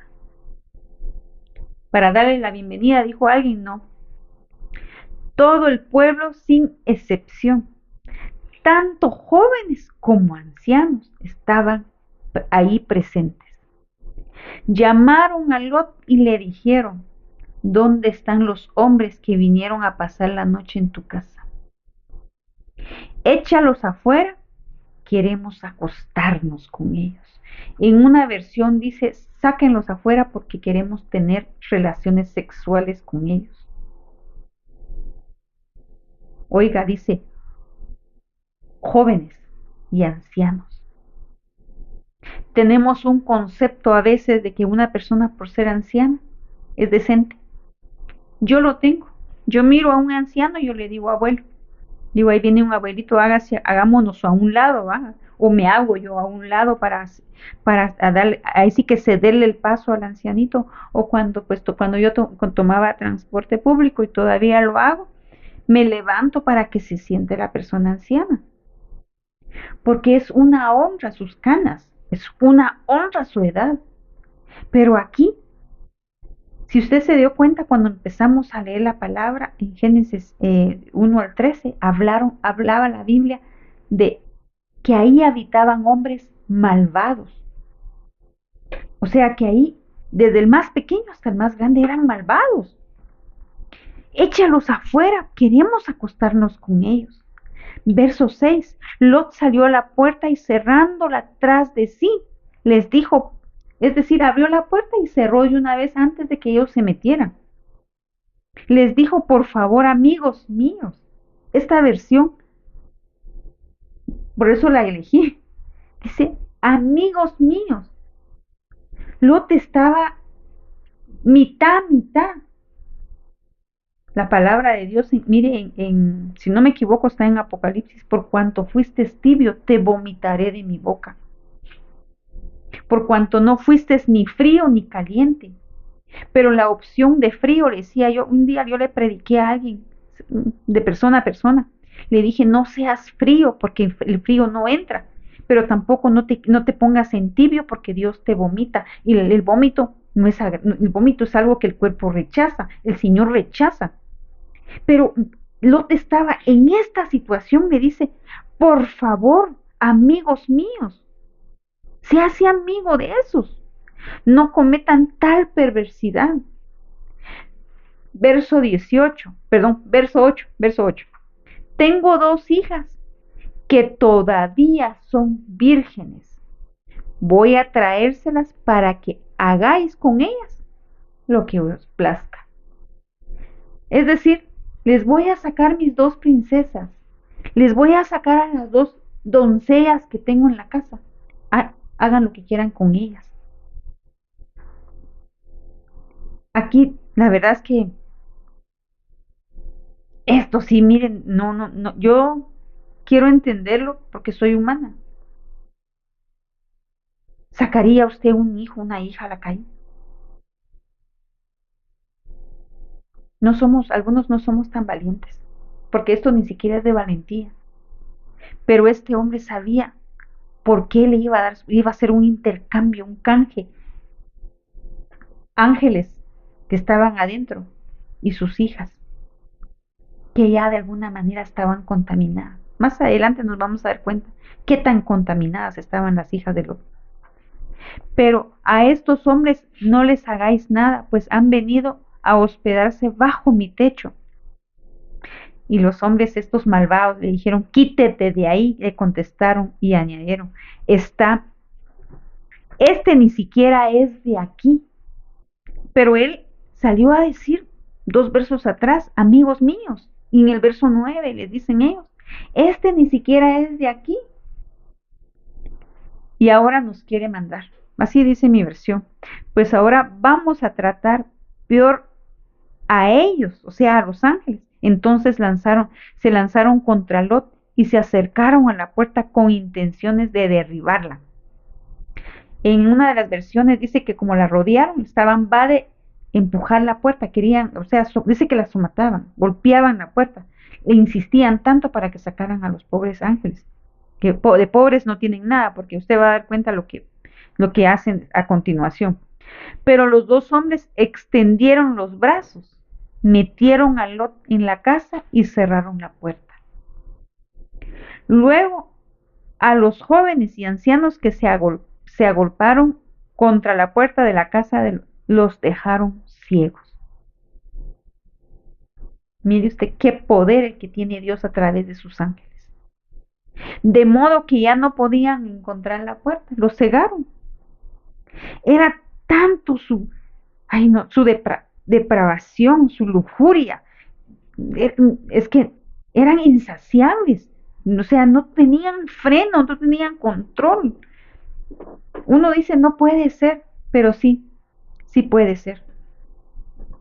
Para darle la bienvenida, dijo alguien, no. Todo el pueblo sin excepción, tanto jóvenes como ancianos, estaban ahí presentes. Llamaron a Lot y le dijeron, ¿dónde están los hombres que vinieron a pasar la noche en tu casa? Échalos afuera, queremos acostarnos con ellos. En una versión dice, sáquenlos afuera porque queremos tener relaciones sexuales con ellos. Oiga, dice, jóvenes y ancianos. Tenemos un concepto a veces de que una persona por ser anciana es decente. Yo lo tengo. Yo miro a un anciano y yo le digo abuelo. Digo, ahí viene un abuelito, hagámonos a un lado, ¿va? O me hago yo a un lado para darle, ahí sí que cederle el paso al ancianito. O cuando yo tomaba transporte público y todavía lo hago, me levanto para que se siente la persona anciana. Porque es una honra sus canas, es una honra su edad. Pero aquí, si usted se dio cuenta cuando empezamos a leer la palabra en Génesis 1 al 13, hablaba la Biblia de que ahí habitaban hombres malvados. O sea que ahí, desde el más pequeño hasta el más grande, eran malvados. Échalos afuera, queremos acostarnos con ellos. Verso 6, Lot salió a la puerta y cerrándola tras de sí, les dijo, es decir, abrió la puerta y cerró de una vez antes de que ellos se metieran. Les dijo, por favor, amigos míos, esta versión, por eso la elegí, dice, amigos míos. Lot estaba mitad, mitad. La palabra de Dios, mire, si no me equivoco, está en Apocalipsis, por cuanto fuiste tibio, te vomitaré de mi boca. Por cuanto no fuiste ni frío ni caliente. Pero la opción de frío, le decía yo, un día yo le prediqué a alguien, de persona a persona, le dije, no seas frío, porque el frío no entra, pero tampoco no te pongas en tibio, porque Dios te vomita, y el vómito el vómito es algo que el cuerpo rechaza, el Señor rechaza. Pero Lot estaba en esta situación, me dice, por favor, amigos míos, se hace amigo de esos, no cometan tal perversidad. Verso 8. Tengo 2 hijas que todavía son vírgenes. Voy a traérselas para que hagáis con ellas lo que os plazca. Es decir, les voy a sacar mis 2 princesas. Les voy a sacar a las 2 doncellas que tengo en la casa. Hagan lo que quieran con ellas. Aquí, la verdad es que esto sí, miren, no, yo quiero entenderlo porque soy humana. ¿Sacaría usted un hijo, una hija a la calle? Algunos no somos tan valientes, porque esto ni siquiera es de valentía. Pero este hombre sabía por qué le iba a hacer un intercambio, un canje. Ángeles que estaban adentro y sus hijas, que ya de alguna manera estaban contaminadas. Más adelante nos vamos a dar cuenta qué tan contaminadas estaban las hijas de Lot. Pero a estos hombres no les hagáis nada, pues han venido a hospedarse bajo mi techo. Y los hombres estos malvados le dijeron, quítate de ahí, le contestaron y añadieron, este ni siquiera es de aquí. Pero él salió a decir 2 versos atrás, amigos míos, y en el verso 9 les dicen ellos, este ni siquiera es de aquí. Y ahora nos quiere mandar. Así dice mi versión. Pues ahora vamos a tratar peor a ellos, o sea, a los ángeles. Entonces se lanzaron contra Lot y se acercaron a la puerta con intenciones de derribarla. En una de las versiones dice que como la rodearon, estaban va de empujar la puerta, querían, o sea, dice que la somataban, golpeaban la puerta, e insistían tanto para que sacaran a los pobres ángeles, que de pobres no tienen nada, porque usted va a dar cuenta lo que hacen a continuación. Pero los 2 hombres extendieron los brazos, metieron a Lot en la casa y cerraron la puerta. Luego, a los jóvenes y ancianos que se agolparon contra la puerta de la casa los dejaron ciegos. Mire usted qué poder el que tiene Dios a través de sus ángeles. De modo que ya no podían encontrar la puerta, los cegaron. Era tanto su depravación, su lujuria. Es que eran insaciables. O sea, no tenían freno, no tenían control. Uno dice, no puede ser, pero sí, sí puede ser.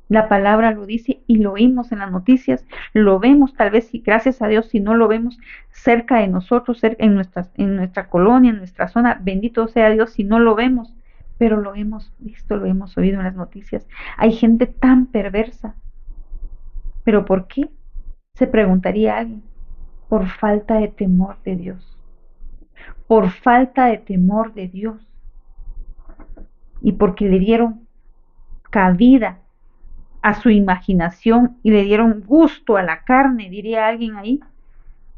La palabra lo dice y lo oímos en las noticias, lo vemos tal vez, y gracias a Dios, si no lo vemos cerca de nosotros, en nuestra colonia, en nuestra zona, bendito sea Dios si no lo vemos, pero lo hemos visto, lo hemos oído en las noticias. Hay gente tan perversa. ¿Pero por qué? Se preguntaría alguien. Por falta de temor de Dios. Por falta de temor de Dios. Y porque le dieron cabida a su imaginación y le dieron gusto a la carne, diría alguien ahí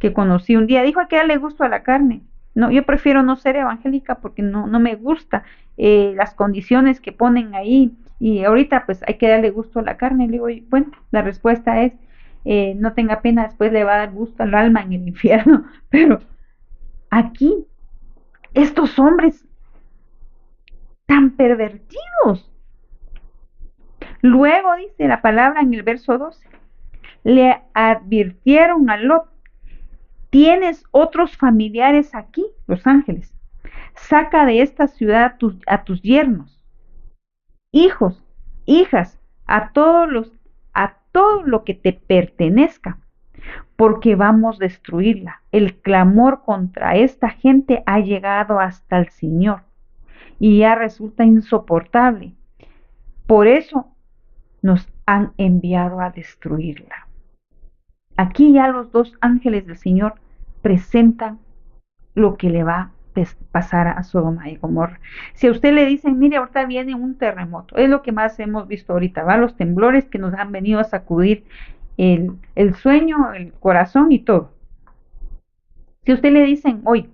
que conocí un día. Dijo, hay que darle gusto a la carne. No, yo prefiero no ser evangélica porque no me gusta las condiciones que ponen ahí. Y ahorita pues hay que darle gusto a la carne. Le digo, bueno, la respuesta es, no tenga pena, después le va a dar gusto al alma en el infierno. Pero aquí, estos hombres tan pervertidos. Luego dice la palabra en el verso 12, le advirtieron a Lot, tienes otros familiares aquí, los ángeles, saca de esta ciudad a tus yernos, hijos, hijas, a todo lo que te pertenezca, porque vamos a destruirla. El clamor contra esta gente ha llegado hasta el Señor y ya resulta insoportable. Por eso nos han enviado a destruirla. Aquí ya los 2 ángeles del Señor presentan lo que le va a pasar a Sodoma y Gomorra. Si a usted le dicen, mire, ahorita viene un terremoto, es lo que más hemos visto ahorita, ¿va? Los temblores que nos han venido a sacudir el sueño, el corazón y todo. Si a usted le dicen hoy,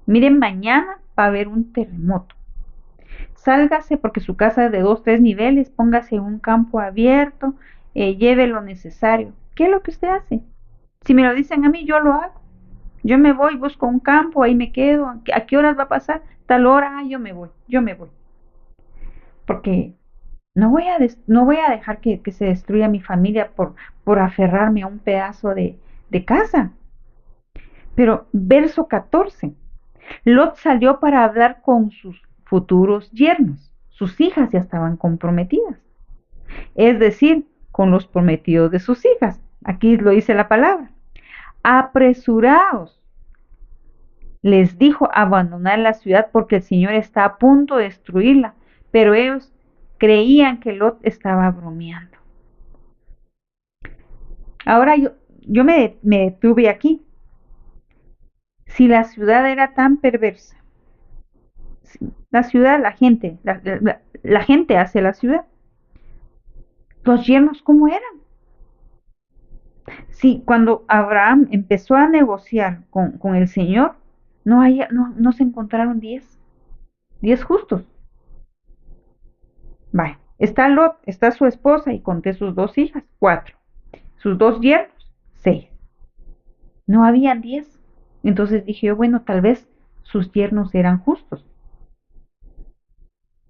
miren, mañana va a haber un terremoto, sálgase porque su casa es de 2, 3 niveles, póngase en un campo abierto, lleve lo necesario. ¿Qué es lo que usted hace? Si me lo dicen a mí, yo lo hago. Yo me voy, busco un campo, ahí me quedo. ¿A qué horas va a pasar? Tal hora, yo me voy. Porque no voy a dejar que se destruya mi familia por aferrarme a un pedazo de casa. Pero verso 14. Lot salió para hablar con sus futuros yernos. Sus hijas ya estaban comprometidas. Es decir, con los prometidos de sus hijas. Aquí lo dice la palabra. Apresuraos, les dijo, a abandonar la ciudad porque el Señor está a punto de destruirla. Pero ellos creían que Lot estaba bromeando. Ahora yo me detuve aquí. Si la ciudad era tan perversa, la ciudad, la gente hace la ciudad. Los yernos, ¿cómo eran? Sí, cuando Abraham empezó a negociar con el Señor, no se encontraron 10 justos. Vale, Está Lot, está su esposa y conté sus 2 hijas, 4. Sus 2 yernos, 6. No había 10. Entonces dije yo, bueno, tal vez sus yernos eran justos.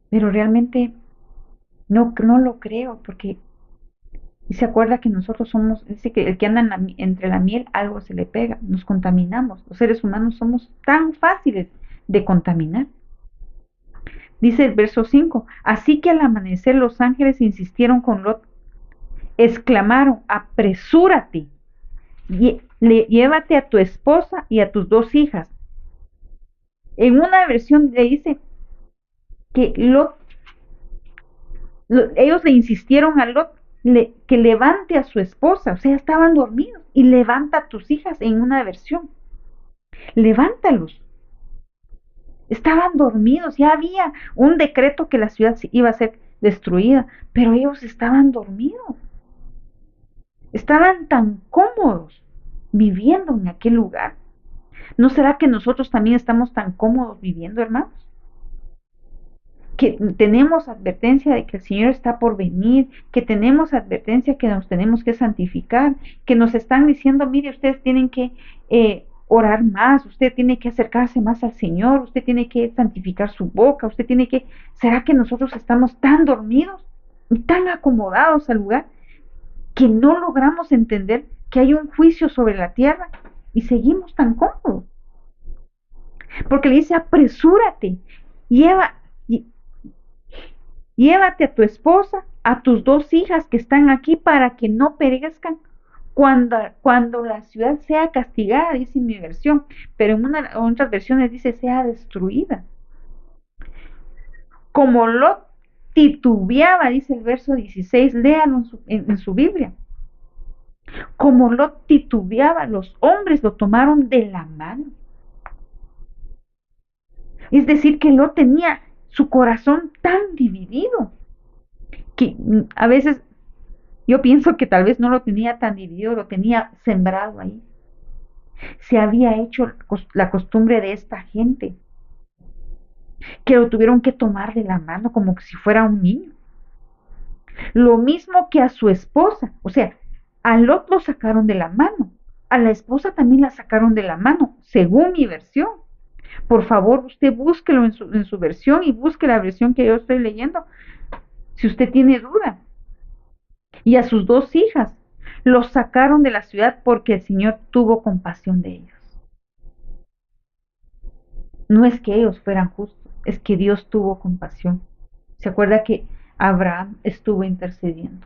Pero realmente no lo creo, porque y se acuerda que nosotros somos, dice que el que anda entre la miel, algo se le pega, nos contaminamos. Los seres humanos somos tan fáciles de contaminar. Dice el verso 5, así que al amanecer los ángeles insistieron con Lot, exclamaron, apresúrate, llévate a tu esposa y a tus 2 hijas. En una versión le dice que ellos le insistieron a Lot que levante a su esposa, o sea, estaban dormidos, y levanta a tus hijas en una versión. Levántalos. Estaban dormidos, ya había un decreto que la ciudad iba a ser destruida, pero ellos estaban dormidos. Estaban tan cómodos viviendo en aquel lugar. ¿No será que nosotros también estamos tan cómodos viviendo, hermanos? Que tenemos advertencia de que el Señor está por venir, que tenemos advertencia que nos tenemos que santificar, que nos están diciendo, mire, ustedes tienen que orar más, usted tiene que acercarse más al Señor, usted tiene que santificar su boca, usted tiene que... ¿Será que nosotros estamos tan dormidos y tan acomodados al lugar que no logramos entender que hay un juicio sobre la tierra y seguimos tan cómodos? Porque le dice, apresúrate, llévate a tu esposa, a tus 2 hijas que están aquí para que no perezcan cuando la ciudad sea castigada, dice mi versión, pero en otras versiones dice sea destruida. Como Lot titubeaba, dice el verso 16, léalo en su Biblia. Como Lot titubeaba, los hombres lo tomaron de la mano. Es decir, que Lot tenía su corazón tan dividido que a veces yo pienso que tal vez no lo tenía tan dividido, lo tenía sembrado ahí. Se había hecho la costumbre de esta gente, que lo tuvieron que tomar de la mano como si fuera un niño. Lo mismo que a su esposa, o sea, a Lot lo sacaron de la mano, a la esposa también la sacaron de la mano, según mi versión. Por favor, usted búsquelo en su versión y busque la versión que yo estoy leyendo, si usted tiene duda. Y a sus 2 hijas los sacaron de la ciudad porque el Señor tuvo compasión de ellos. No es que ellos fueran justos, es que Dios tuvo compasión. ¿Se acuerda que Abraham estuvo intercediendo?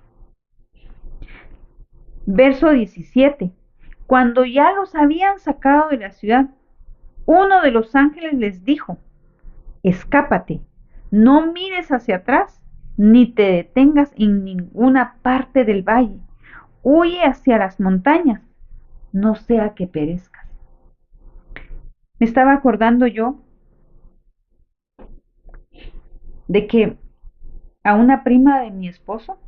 Verso 17. Cuando ya los habían sacado de la ciudad, uno de los ángeles les dijo, escápate, no mires hacia atrás, ni te detengas en ninguna parte del valle. Huye hacia las montañas, no sea que perezcas. Me estaba acordando yo de que a una prima de mi esposo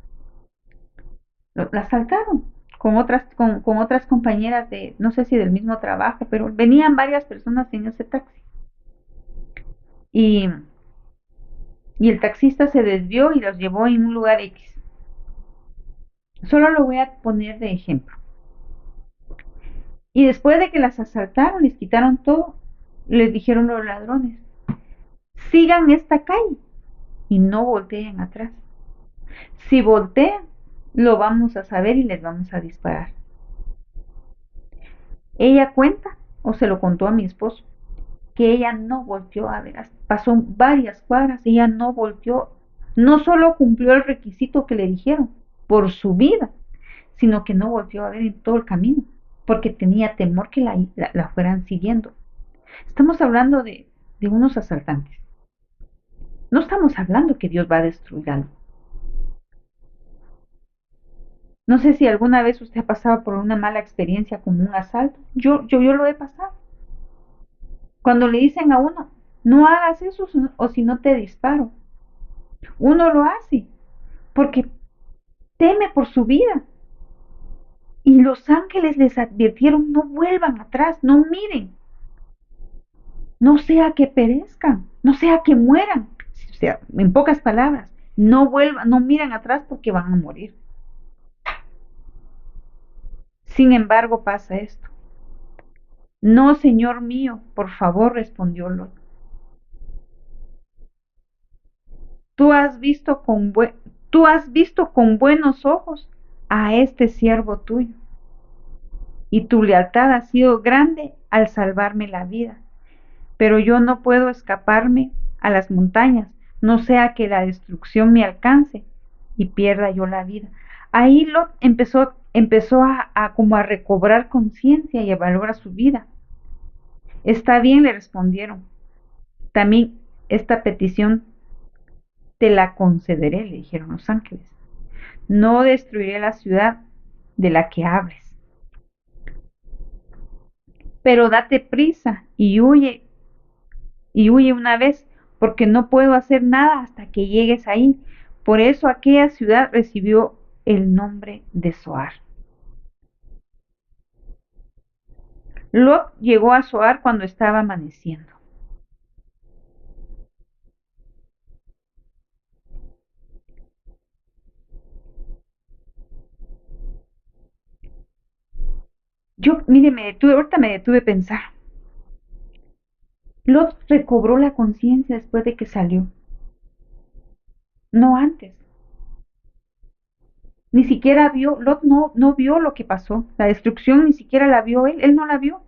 la asaltaron con otras compañeras de, no sé si del mismo trabajo, pero venían varias personas en ese taxi. Y el taxista se desvió y los llevó en un lugar X. Solo lo voy a poner de ejemplo. Y después de que las asaltaron, les quitaron todo, les dijeron los ladrones, sigan esta calle y no volteen atrás. Si voltean, lo vamos a saber y les vamos a disparar. Ella cuenta, o se lo contó a mi esposo, que ella no volteó a ver, pasó varias cuadras, ella no volteó, no solo cumplió el requisito que le dijeron por su vida, sino que no volteó a ver en todo el camino, porque tenía temor que la fueran siguiendo. Estamos hablando de unos asaltantes. No estamos hablando que Dios va a destruir algo. No sé si alguna vez usted ha pasado por una mala experiencia como un asalto. Yo lo he pasado. Cuando le dicen a uno, no hagas eso o si no te disparo. Uno lo hace porque teme por su vida. Y los ángeles les advirtieron, no vuelvan atrás, no miren. No sea que perezcan, no sea que mueran. O sea, en pocas palabras, No vuelvan, no miren atrás porque van a morir. Sin embargo, pasa esto. No, señor mío, por favor, respondió Lot. Tú has visto con, tú has visto con buenos ojos a este siervo tuyo, y tu lealtad ha sido grande al salvarme la vida. Pero yo no puedo escaparme a las montañas, no sea que la destrucción me alcance y pierda yo la vida. Ahí Lot empezó a como a recobrar conciencia y a valorar su vida. Está bien, le respondieron. También esta petición te la concederé, le dijeron los ángeles. No destruiré la ciudad de la que hables, pero date prisa y huye una vez, porque no puedo hacer nada hasta que llegues ahí. Por eso aquella ciudad recibió el nombre de Zoar. Lot llegó a Zoar cuando estaba amaneciendo. Mire, ahorita me detuve a pensar. Lot recobró la conciencia después de que salió, no antes. Ni siquiera vio, Lot no vio lo que pasó. La destrucción ni siquiera la vio él no la vio.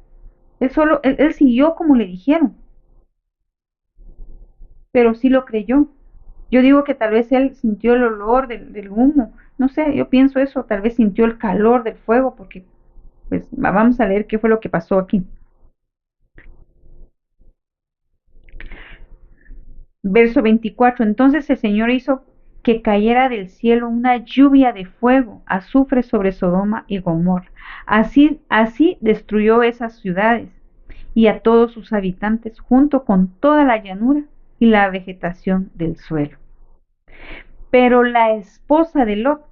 Él siguió como le dijeron, pero sí lo creyó. Yo digo que tal vez él sintió el olor del humo, no sé, yo pienso eso, tal vez sintió el calor del fuego, porque pues vamos a leer qué fue lo que pasó aquí. Verso 24, entonces el Señor hizo que cayera del cielo una lluvia de fuego, azufre sobre Sodoma y Gomorra. Así destruyó esas ciudades y a todos sus habitantes, junto con toda la llanura y la vegetación del suelo. Pero la esposa de Lot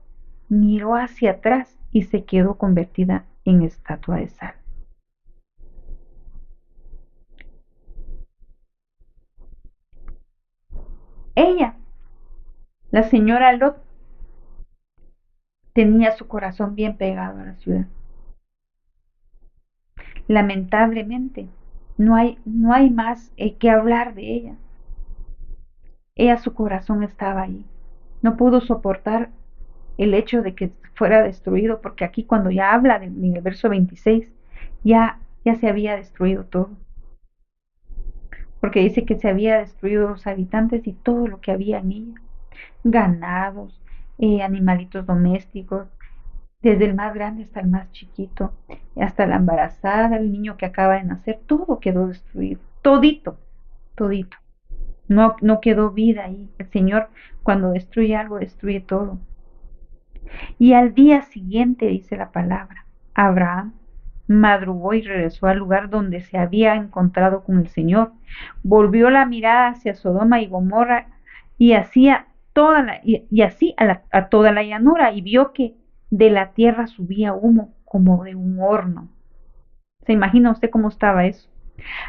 miró hacia atrás y se quedó convertida en estatua de sal. Ella, la señora Lot, tenía su corazón bien pegado a la ciudad. Lamentablemente, no hay más que hablar de ella. Ella, su corazón estaba ahí. No pudo soportar el hecho de que fuera destruido, porque aquí cuando ya habla en el verso 26, ya se había destruido todo. Porque dice que se había destruido los habitantes y todo lo que había en ella. Ganados, animalitos domésticos, desde el más grande hasta el más chiquito, hasta la embarazada, el niño que acaba de nacer, todo quedó destruido, todito, todito. No quedó vida ahí. El Señor cuando destruye algo, destruye todo. Y al día siguiente, dice la palabra, Abraham madrugó y regresó al lugar donde se había encontrado con el Señor. Volvió la mirada hacia Sodoma y Gomorra y así a toda la llanura, y vio que de la tierra subía humo como de un horno. ¿Se imagina usted cómo estaba eso?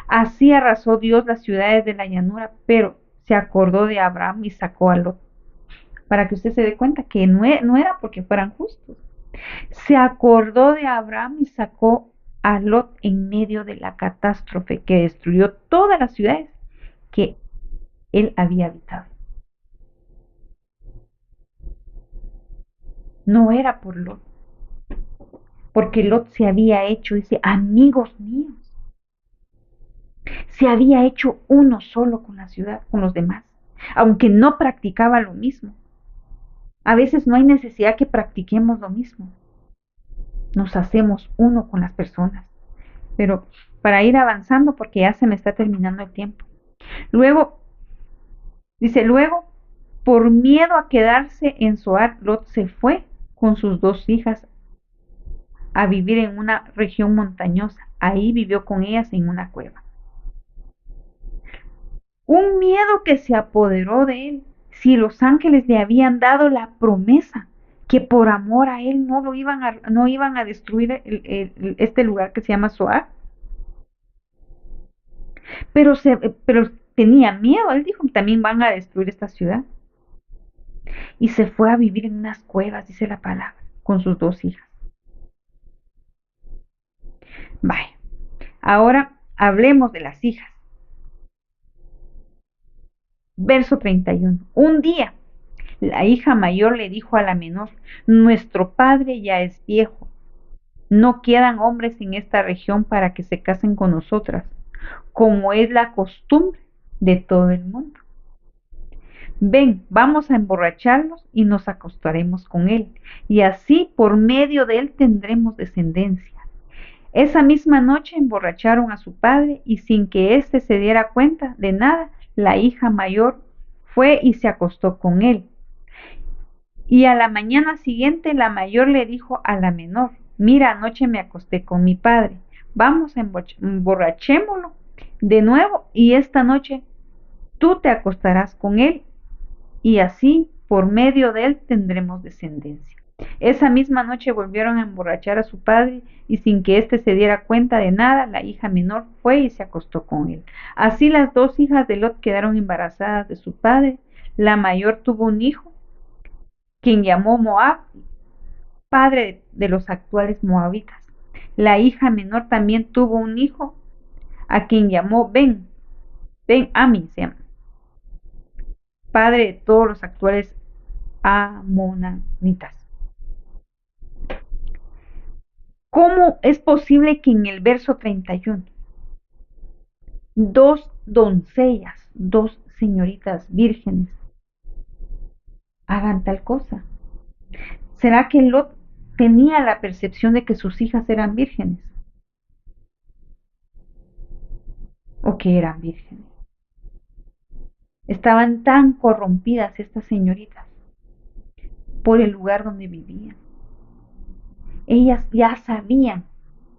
Así arrasó Dios las ciudades de la llanura, pero se acordó de Abraham y sacó a Lot, para que usted se dé cuenta que no era porque fueran justos. Se acordó de Abraham y sacó a Lot en medio de la catástrofe que destruyó todas las ciudades que él había habitado. No era por Lot, porque Lot se había hecho, dice, amigos míos. Se había hecho uno solo con la ciudad, con los demás, aunque no practicaba lo mismo. A veces no hay necesidad que practiquemos lo mismo. Nos hacemos uno con las personas. Pero para ir avanzando, porque ya se me está terminando el tiempo. Luego, luego, por miedo a quedarse en Zoar, Lot se fue con sus dos hijas a vivir en una región montañosa. Ahí vivió con ellas en una cueva. Un miedo que se apoderó de él. Si los ángeles le habían dado la promesa que por amor a él no iban a destruir este lugar que se llama Zoar. Pero tenía miedo, él dijo, también van a destruir esta ciudad. y se fue a vivir en unas cuevas, dice la palabra, con sus 2 hijas. Vaya, ahora hablemos de las hijas. Verso 31. Un día, la hija mayor le dijo a la menor: nuestro padre ya es viejo, no quedan hombres en esta región para que se casen con nosotras, como es la costumbre de todo el mundo. Ven, vamos a emborracharnos y nos acostaremos con él, y así por medio de él tendremos descendencia. Esa misma noche emborracharon a su padre y sin que éste se diera cuenta de nada, la hija mayor fue y se acostó con él. Y a la mañana siguiente la mayor le dijo a la menor: mira, anoche me acosté con mi padre, vamos, emborrachémoslo de nuevo y esta noche tú te acostarás con él y así por medio de él tendremos descendencia. Esa misma noche volvieron a emborrachar a su padre y sin que éste se diera cuenta de nada, la hija menor fue y se acostó con él. Así las 2 hijas de Lot quedaron embarazadas de su padre. La mayor tuvo un hijo, quien llamó Moab, padre de los actuales moabitas. La hija menor también tuvo un hijo, a quien llamó Ben-Ammi, se llama, padre de todos los actuales amonanitas. ¿Cómo es posible que en el verso 31 2 doncellas, 2 señoritas vírgenes, hagan tal cosa? ¿Será que Lot tenía la percepción de que sus hijas eran vírgenes? ¿O que eran vírgenes? Estaban tan corrompidas estas señoritas por el lugar donde vivían. Ellas ya sabían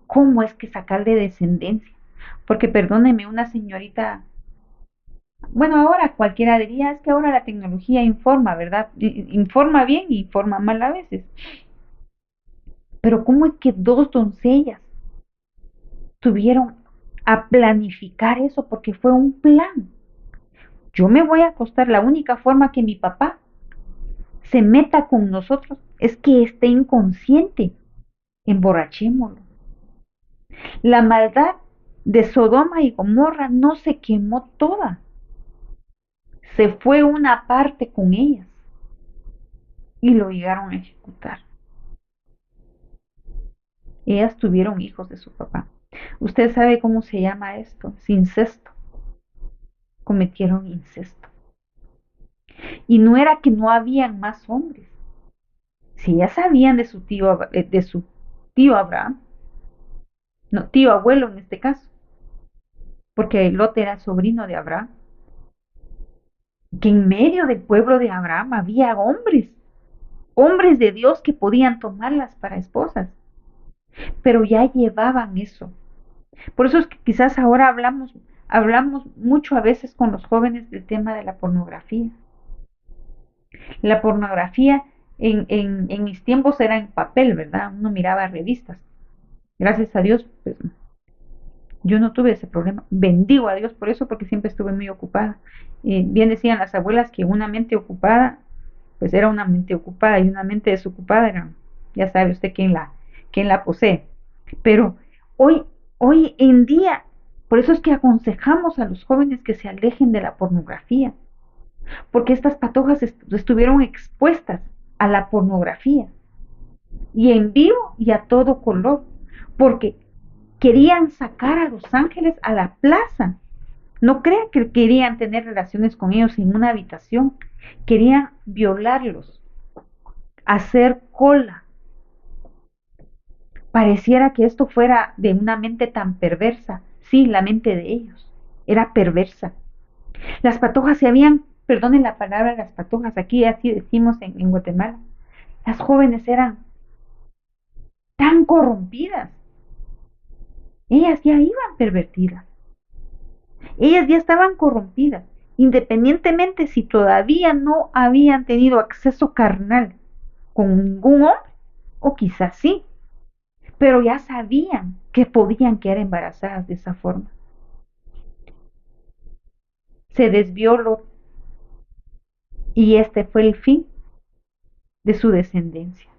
cómo es que sacarle descendencia. Porque perdóneme, una señorita, bueno, ahora cualquiera diría, es que ahora la tecnología informa, ¿verdad? Informa bien y informa mal a veces. Pero ¿cómo es que 2 doncellas tuvieron a planificar eso? Porque fue un plan. Yo me voy a acostar, la única forma que mi papá se meta con nosotros es que esté inconsciente. Emborrachémoslo. La maldad de Sodoma y Gomorra no se quemó toda. Se fue una parte con ellas y lo llegaron a ejecutar. Ellas tuvieron hijos de su papá. Usted sabe cómo se llama esto, es incesto. Cometieron incesto. Y no era que no habían más hombres. Si ya sabían de su tío Abraham, no, tío abuelo en este caso, porque Lot era sobrino de Abraham, que en medio del pueblo de Abraham había hombres de Dios que podían tomarlas para esposas, pero ya llevaban eso. Por eso es que quizás ahora hablamos mucho a veces con los jóvenes del tema de la pornografía. La pornografía en mis tiempos era en papel, ¿verdad? Uno miraba revistas. Gracias a Dios, pues yo no tuve ese problema. Bendigo a Dios por eso, porque siempre estuve muy ocupada. Bien decían las abuelas que una mente ocupada, pues era una mente ocupada, y una mente desocupada era, ya sabe usted quién la posee. Pero hoy en día, por eso es que aconsejamos a los jóvenes que se alejen de la pornografía, porque estas patojas estuvieron expuestas a la pornografía, y en vivo y a todo color, porque querían sacar a los ángeles a la plaza. No crean que querían tener relaciones con ellos en una habitación, querían violarlos, hacer cola. Pareciera que esto fuera de una mente tan perversa. Sí, la mente de ellos era perversa. Las patojas se habían, perdonen la palabra, las patojas, aquí así decimos en Guatemala, las jóvenes eran tan corrompidas. Ellas ya iban pervertidas. Ellas ya estaban corrompidas, independientemente si todavía no habían tenido acceso carnal con ningún hombre, o quizás sí, pero ya sabían que podían quedar embarazadas de esa forma. Se desvió Lot y este fue el fin de su descendencia.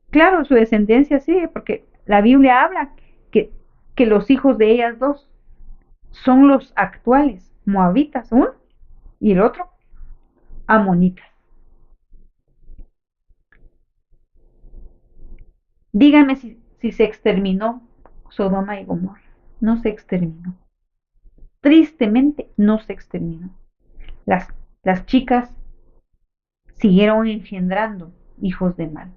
Claro, su descendencia sí, porque la Biblia habla que, que los hijos de ellas dos son los actuales, moabitas, uno y el otro, amonitas. Dígame si se exterminó Sodoma y Gomorra. No se exterminó. Tristemente no se exterminó. Las, las chicas siguieron engendrando hijos de mal.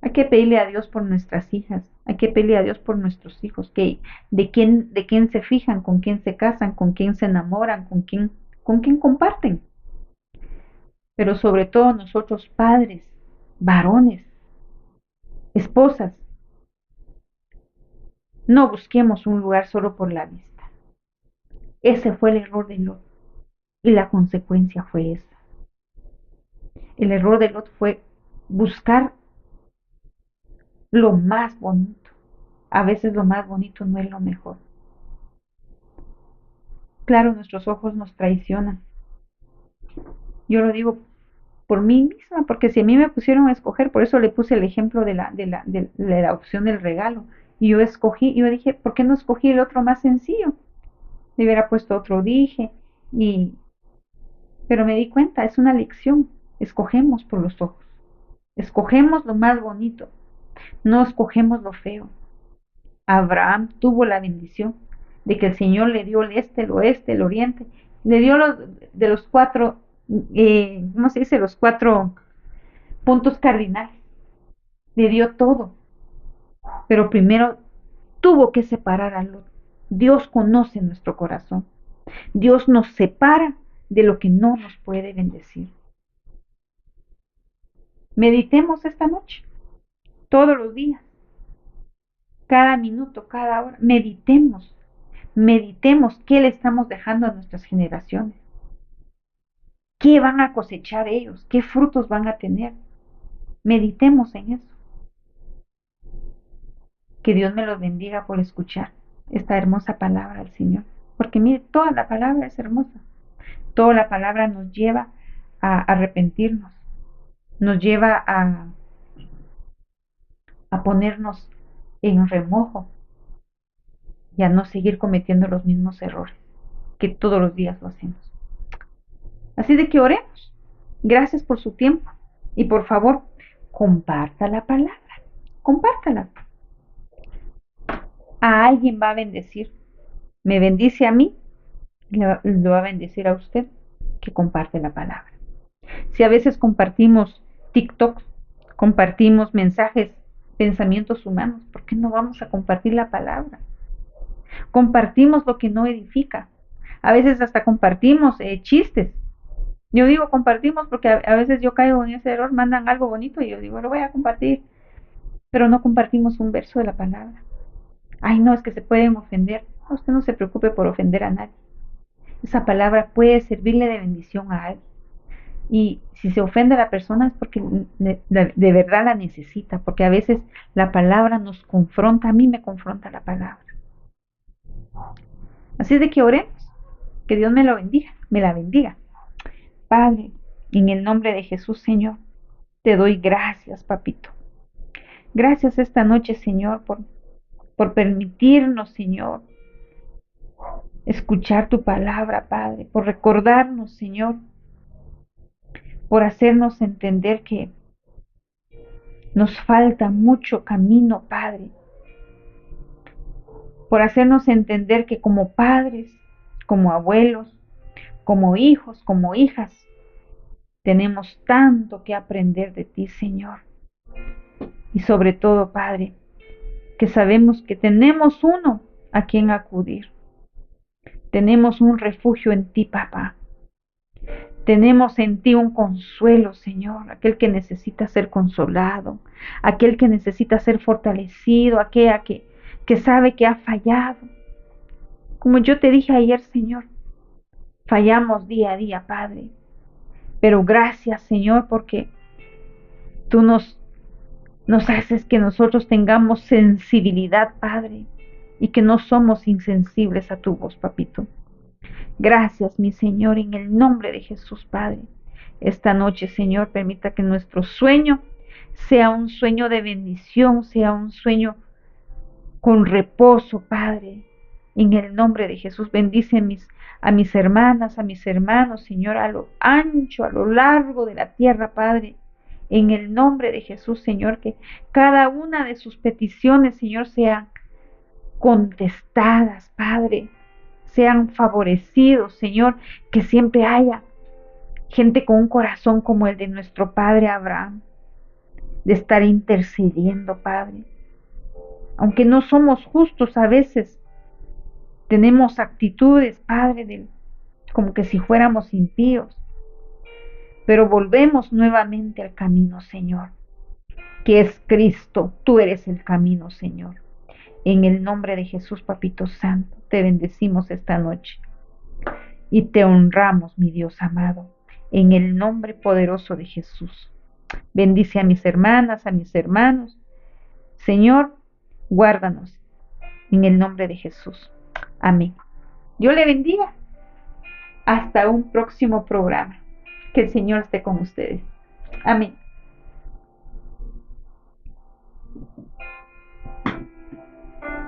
Hay que pedirle a Dios por nuestras hijas, hay que pedirle a Dios por nuestros hijos, que de quién se fijan, con quién se casan, con quién se enamoran, con quién comparten. Pero sobre todo nosotros padres, varones, esposas, no busquemos un lugar solo por la vista. Ese fue el error de Lot y la consecuencia fue esa. El error de Lot fue buscar lo más bonito. A veces lo más bonito no es lo mejor. Claro, nuestros ojos nos traicionan. Yo lo digo por mí misma, porque si a mí me pusieron a escoger, por eso le puse el ejemplo de la opción del regalo. Y yo escogí, yo dije, ¿por qué no escogí el otro más sencillo? Le hubiera puesto otro dije, pero me di cuenta, es una lección. Escogemos por los ojos. Escogemos lo más bonito, no escogemos lo feo. Abraham tuvo la bendición de que el Señor le dio el este, el oeste, el oriente, le dio de los cuatro, ¿cómo se dice? Los cuatro puntos cardinales, le dio todo, pero primero tuvo que separar a Lot. Dios conoce nuestro corazón, Dios nos separa de lo que no nos puede bendecir. Meditemos esta noche, todos los días, cada minuto, cada hora, meditemos qué le estamos dejando a nuestras generaciones. ¿Qué van a cosechar ellos? ¿Qué frutos van a tener? Meditemos en eso. Que Dios me los bendiga por escuchar esta hermosa palabra del Señor. Porque mire, toda la palabra es hermosa. Toda la palabra nos lleva a arrepentirnos. Nos lleva a ponernos en remojo y a no seguir cometiendo los mismos errores que todos los días lo hacemos. Así de que oremos. Gracias por su tiempo. Y por favor, comparta la palabra. Compártala. A alguien va a bendecir. Me bendice a mí, lo va a bendecir a usted que comparte la palabra. Si a veces compartimos TikTok, compartimos mensajes, pensamientos humanos, ¿por qué no vamos a compartir la palabra? Compartimos lo que no edifica. A veces hasta compartimos chistes. Yo digo compartimos porque a veces yo caigo en ese error, mandan algo bonito y yo digo, lo voy a compartir, pero no compartimos un verso de la palabra. Ay, no, es que se pueden ofender. No, usted no se preocupe por ofender a nadie. Esa palabra puede servirle de bendición a alguien. Y si se ofende a la persona es porque de verdad la necesita, porque a veces la palabra nos confronta, a mí me confronta la palabra. Así de que oremos, que Dios me lo bendiga, me la bendiga. Padre, en el nombre de Jesús, Señor, te doy gracias, papito. Gracias esta noche, Señor, por permitirnos, Señor, escuchar tu palabra, Padre, por recordarnos, Señor, por hacernos entender que nos falta mucho camino, Padre, por hacernos entender que como padres, como abuelos, como hijos, como hijas, tenemos tanto que aprender de ti, Señor. Y sobre todo, Padre, que sabemos que tenemos uno a quien acudir. Tenemos un refugio en ti, papá. Tenemos en ti un consuelo, Señor, aquel que necesita ser consolado, aquel que necesita ser fortalecido, aquella que sabe que ha fallado. Como yo te dije ayer, Señor, fallamos día a día, Padre. Pero gracias, Señor, porque tú nos haces que nosotros tengamos sensibilidad, Padre, y que no somos insensibles a tu voz, papito. Gracias, mi Señor, en el nombre de Jesús, Padre. Esta noche, Señor, permita que nuestro sueño sea un sueño de bendición, sea un sueño con reposo, Padre. En el nombre de Jesús, bendice a mis hermanas, a mis hermanos, Señor, a lo ancho, a lo largo de la tierra, Padre. En el nombre de Jesús, Señor, que cada una de sus peticiones, Señor, sean contestadas, Padre. Sean favorecidos, Señor, que siempre haya gente con un corazón como el de nuestro Padre Abraham, de estar intercediendo, Padre. Aunque no somos justos a veces, tenemos actitudes, Padre, como que si fuéramos impíos, pero volvemos nuevamente al camino, Señor, que es Cristo. Tú eres el camino, Señor. En el nombre de Jesús, Papito Santo, te bendecimos esta noche y te honramos, mi Dios amado, en el nombre poderoso de Jesús. Bendice a mis hermanas, a mis hermanos. Señor, guárdanos en el nombre de Jesús. Amén. Dios le bendiga. Hasta un próximo programa. Que el Señor esté con ustedes. Amén.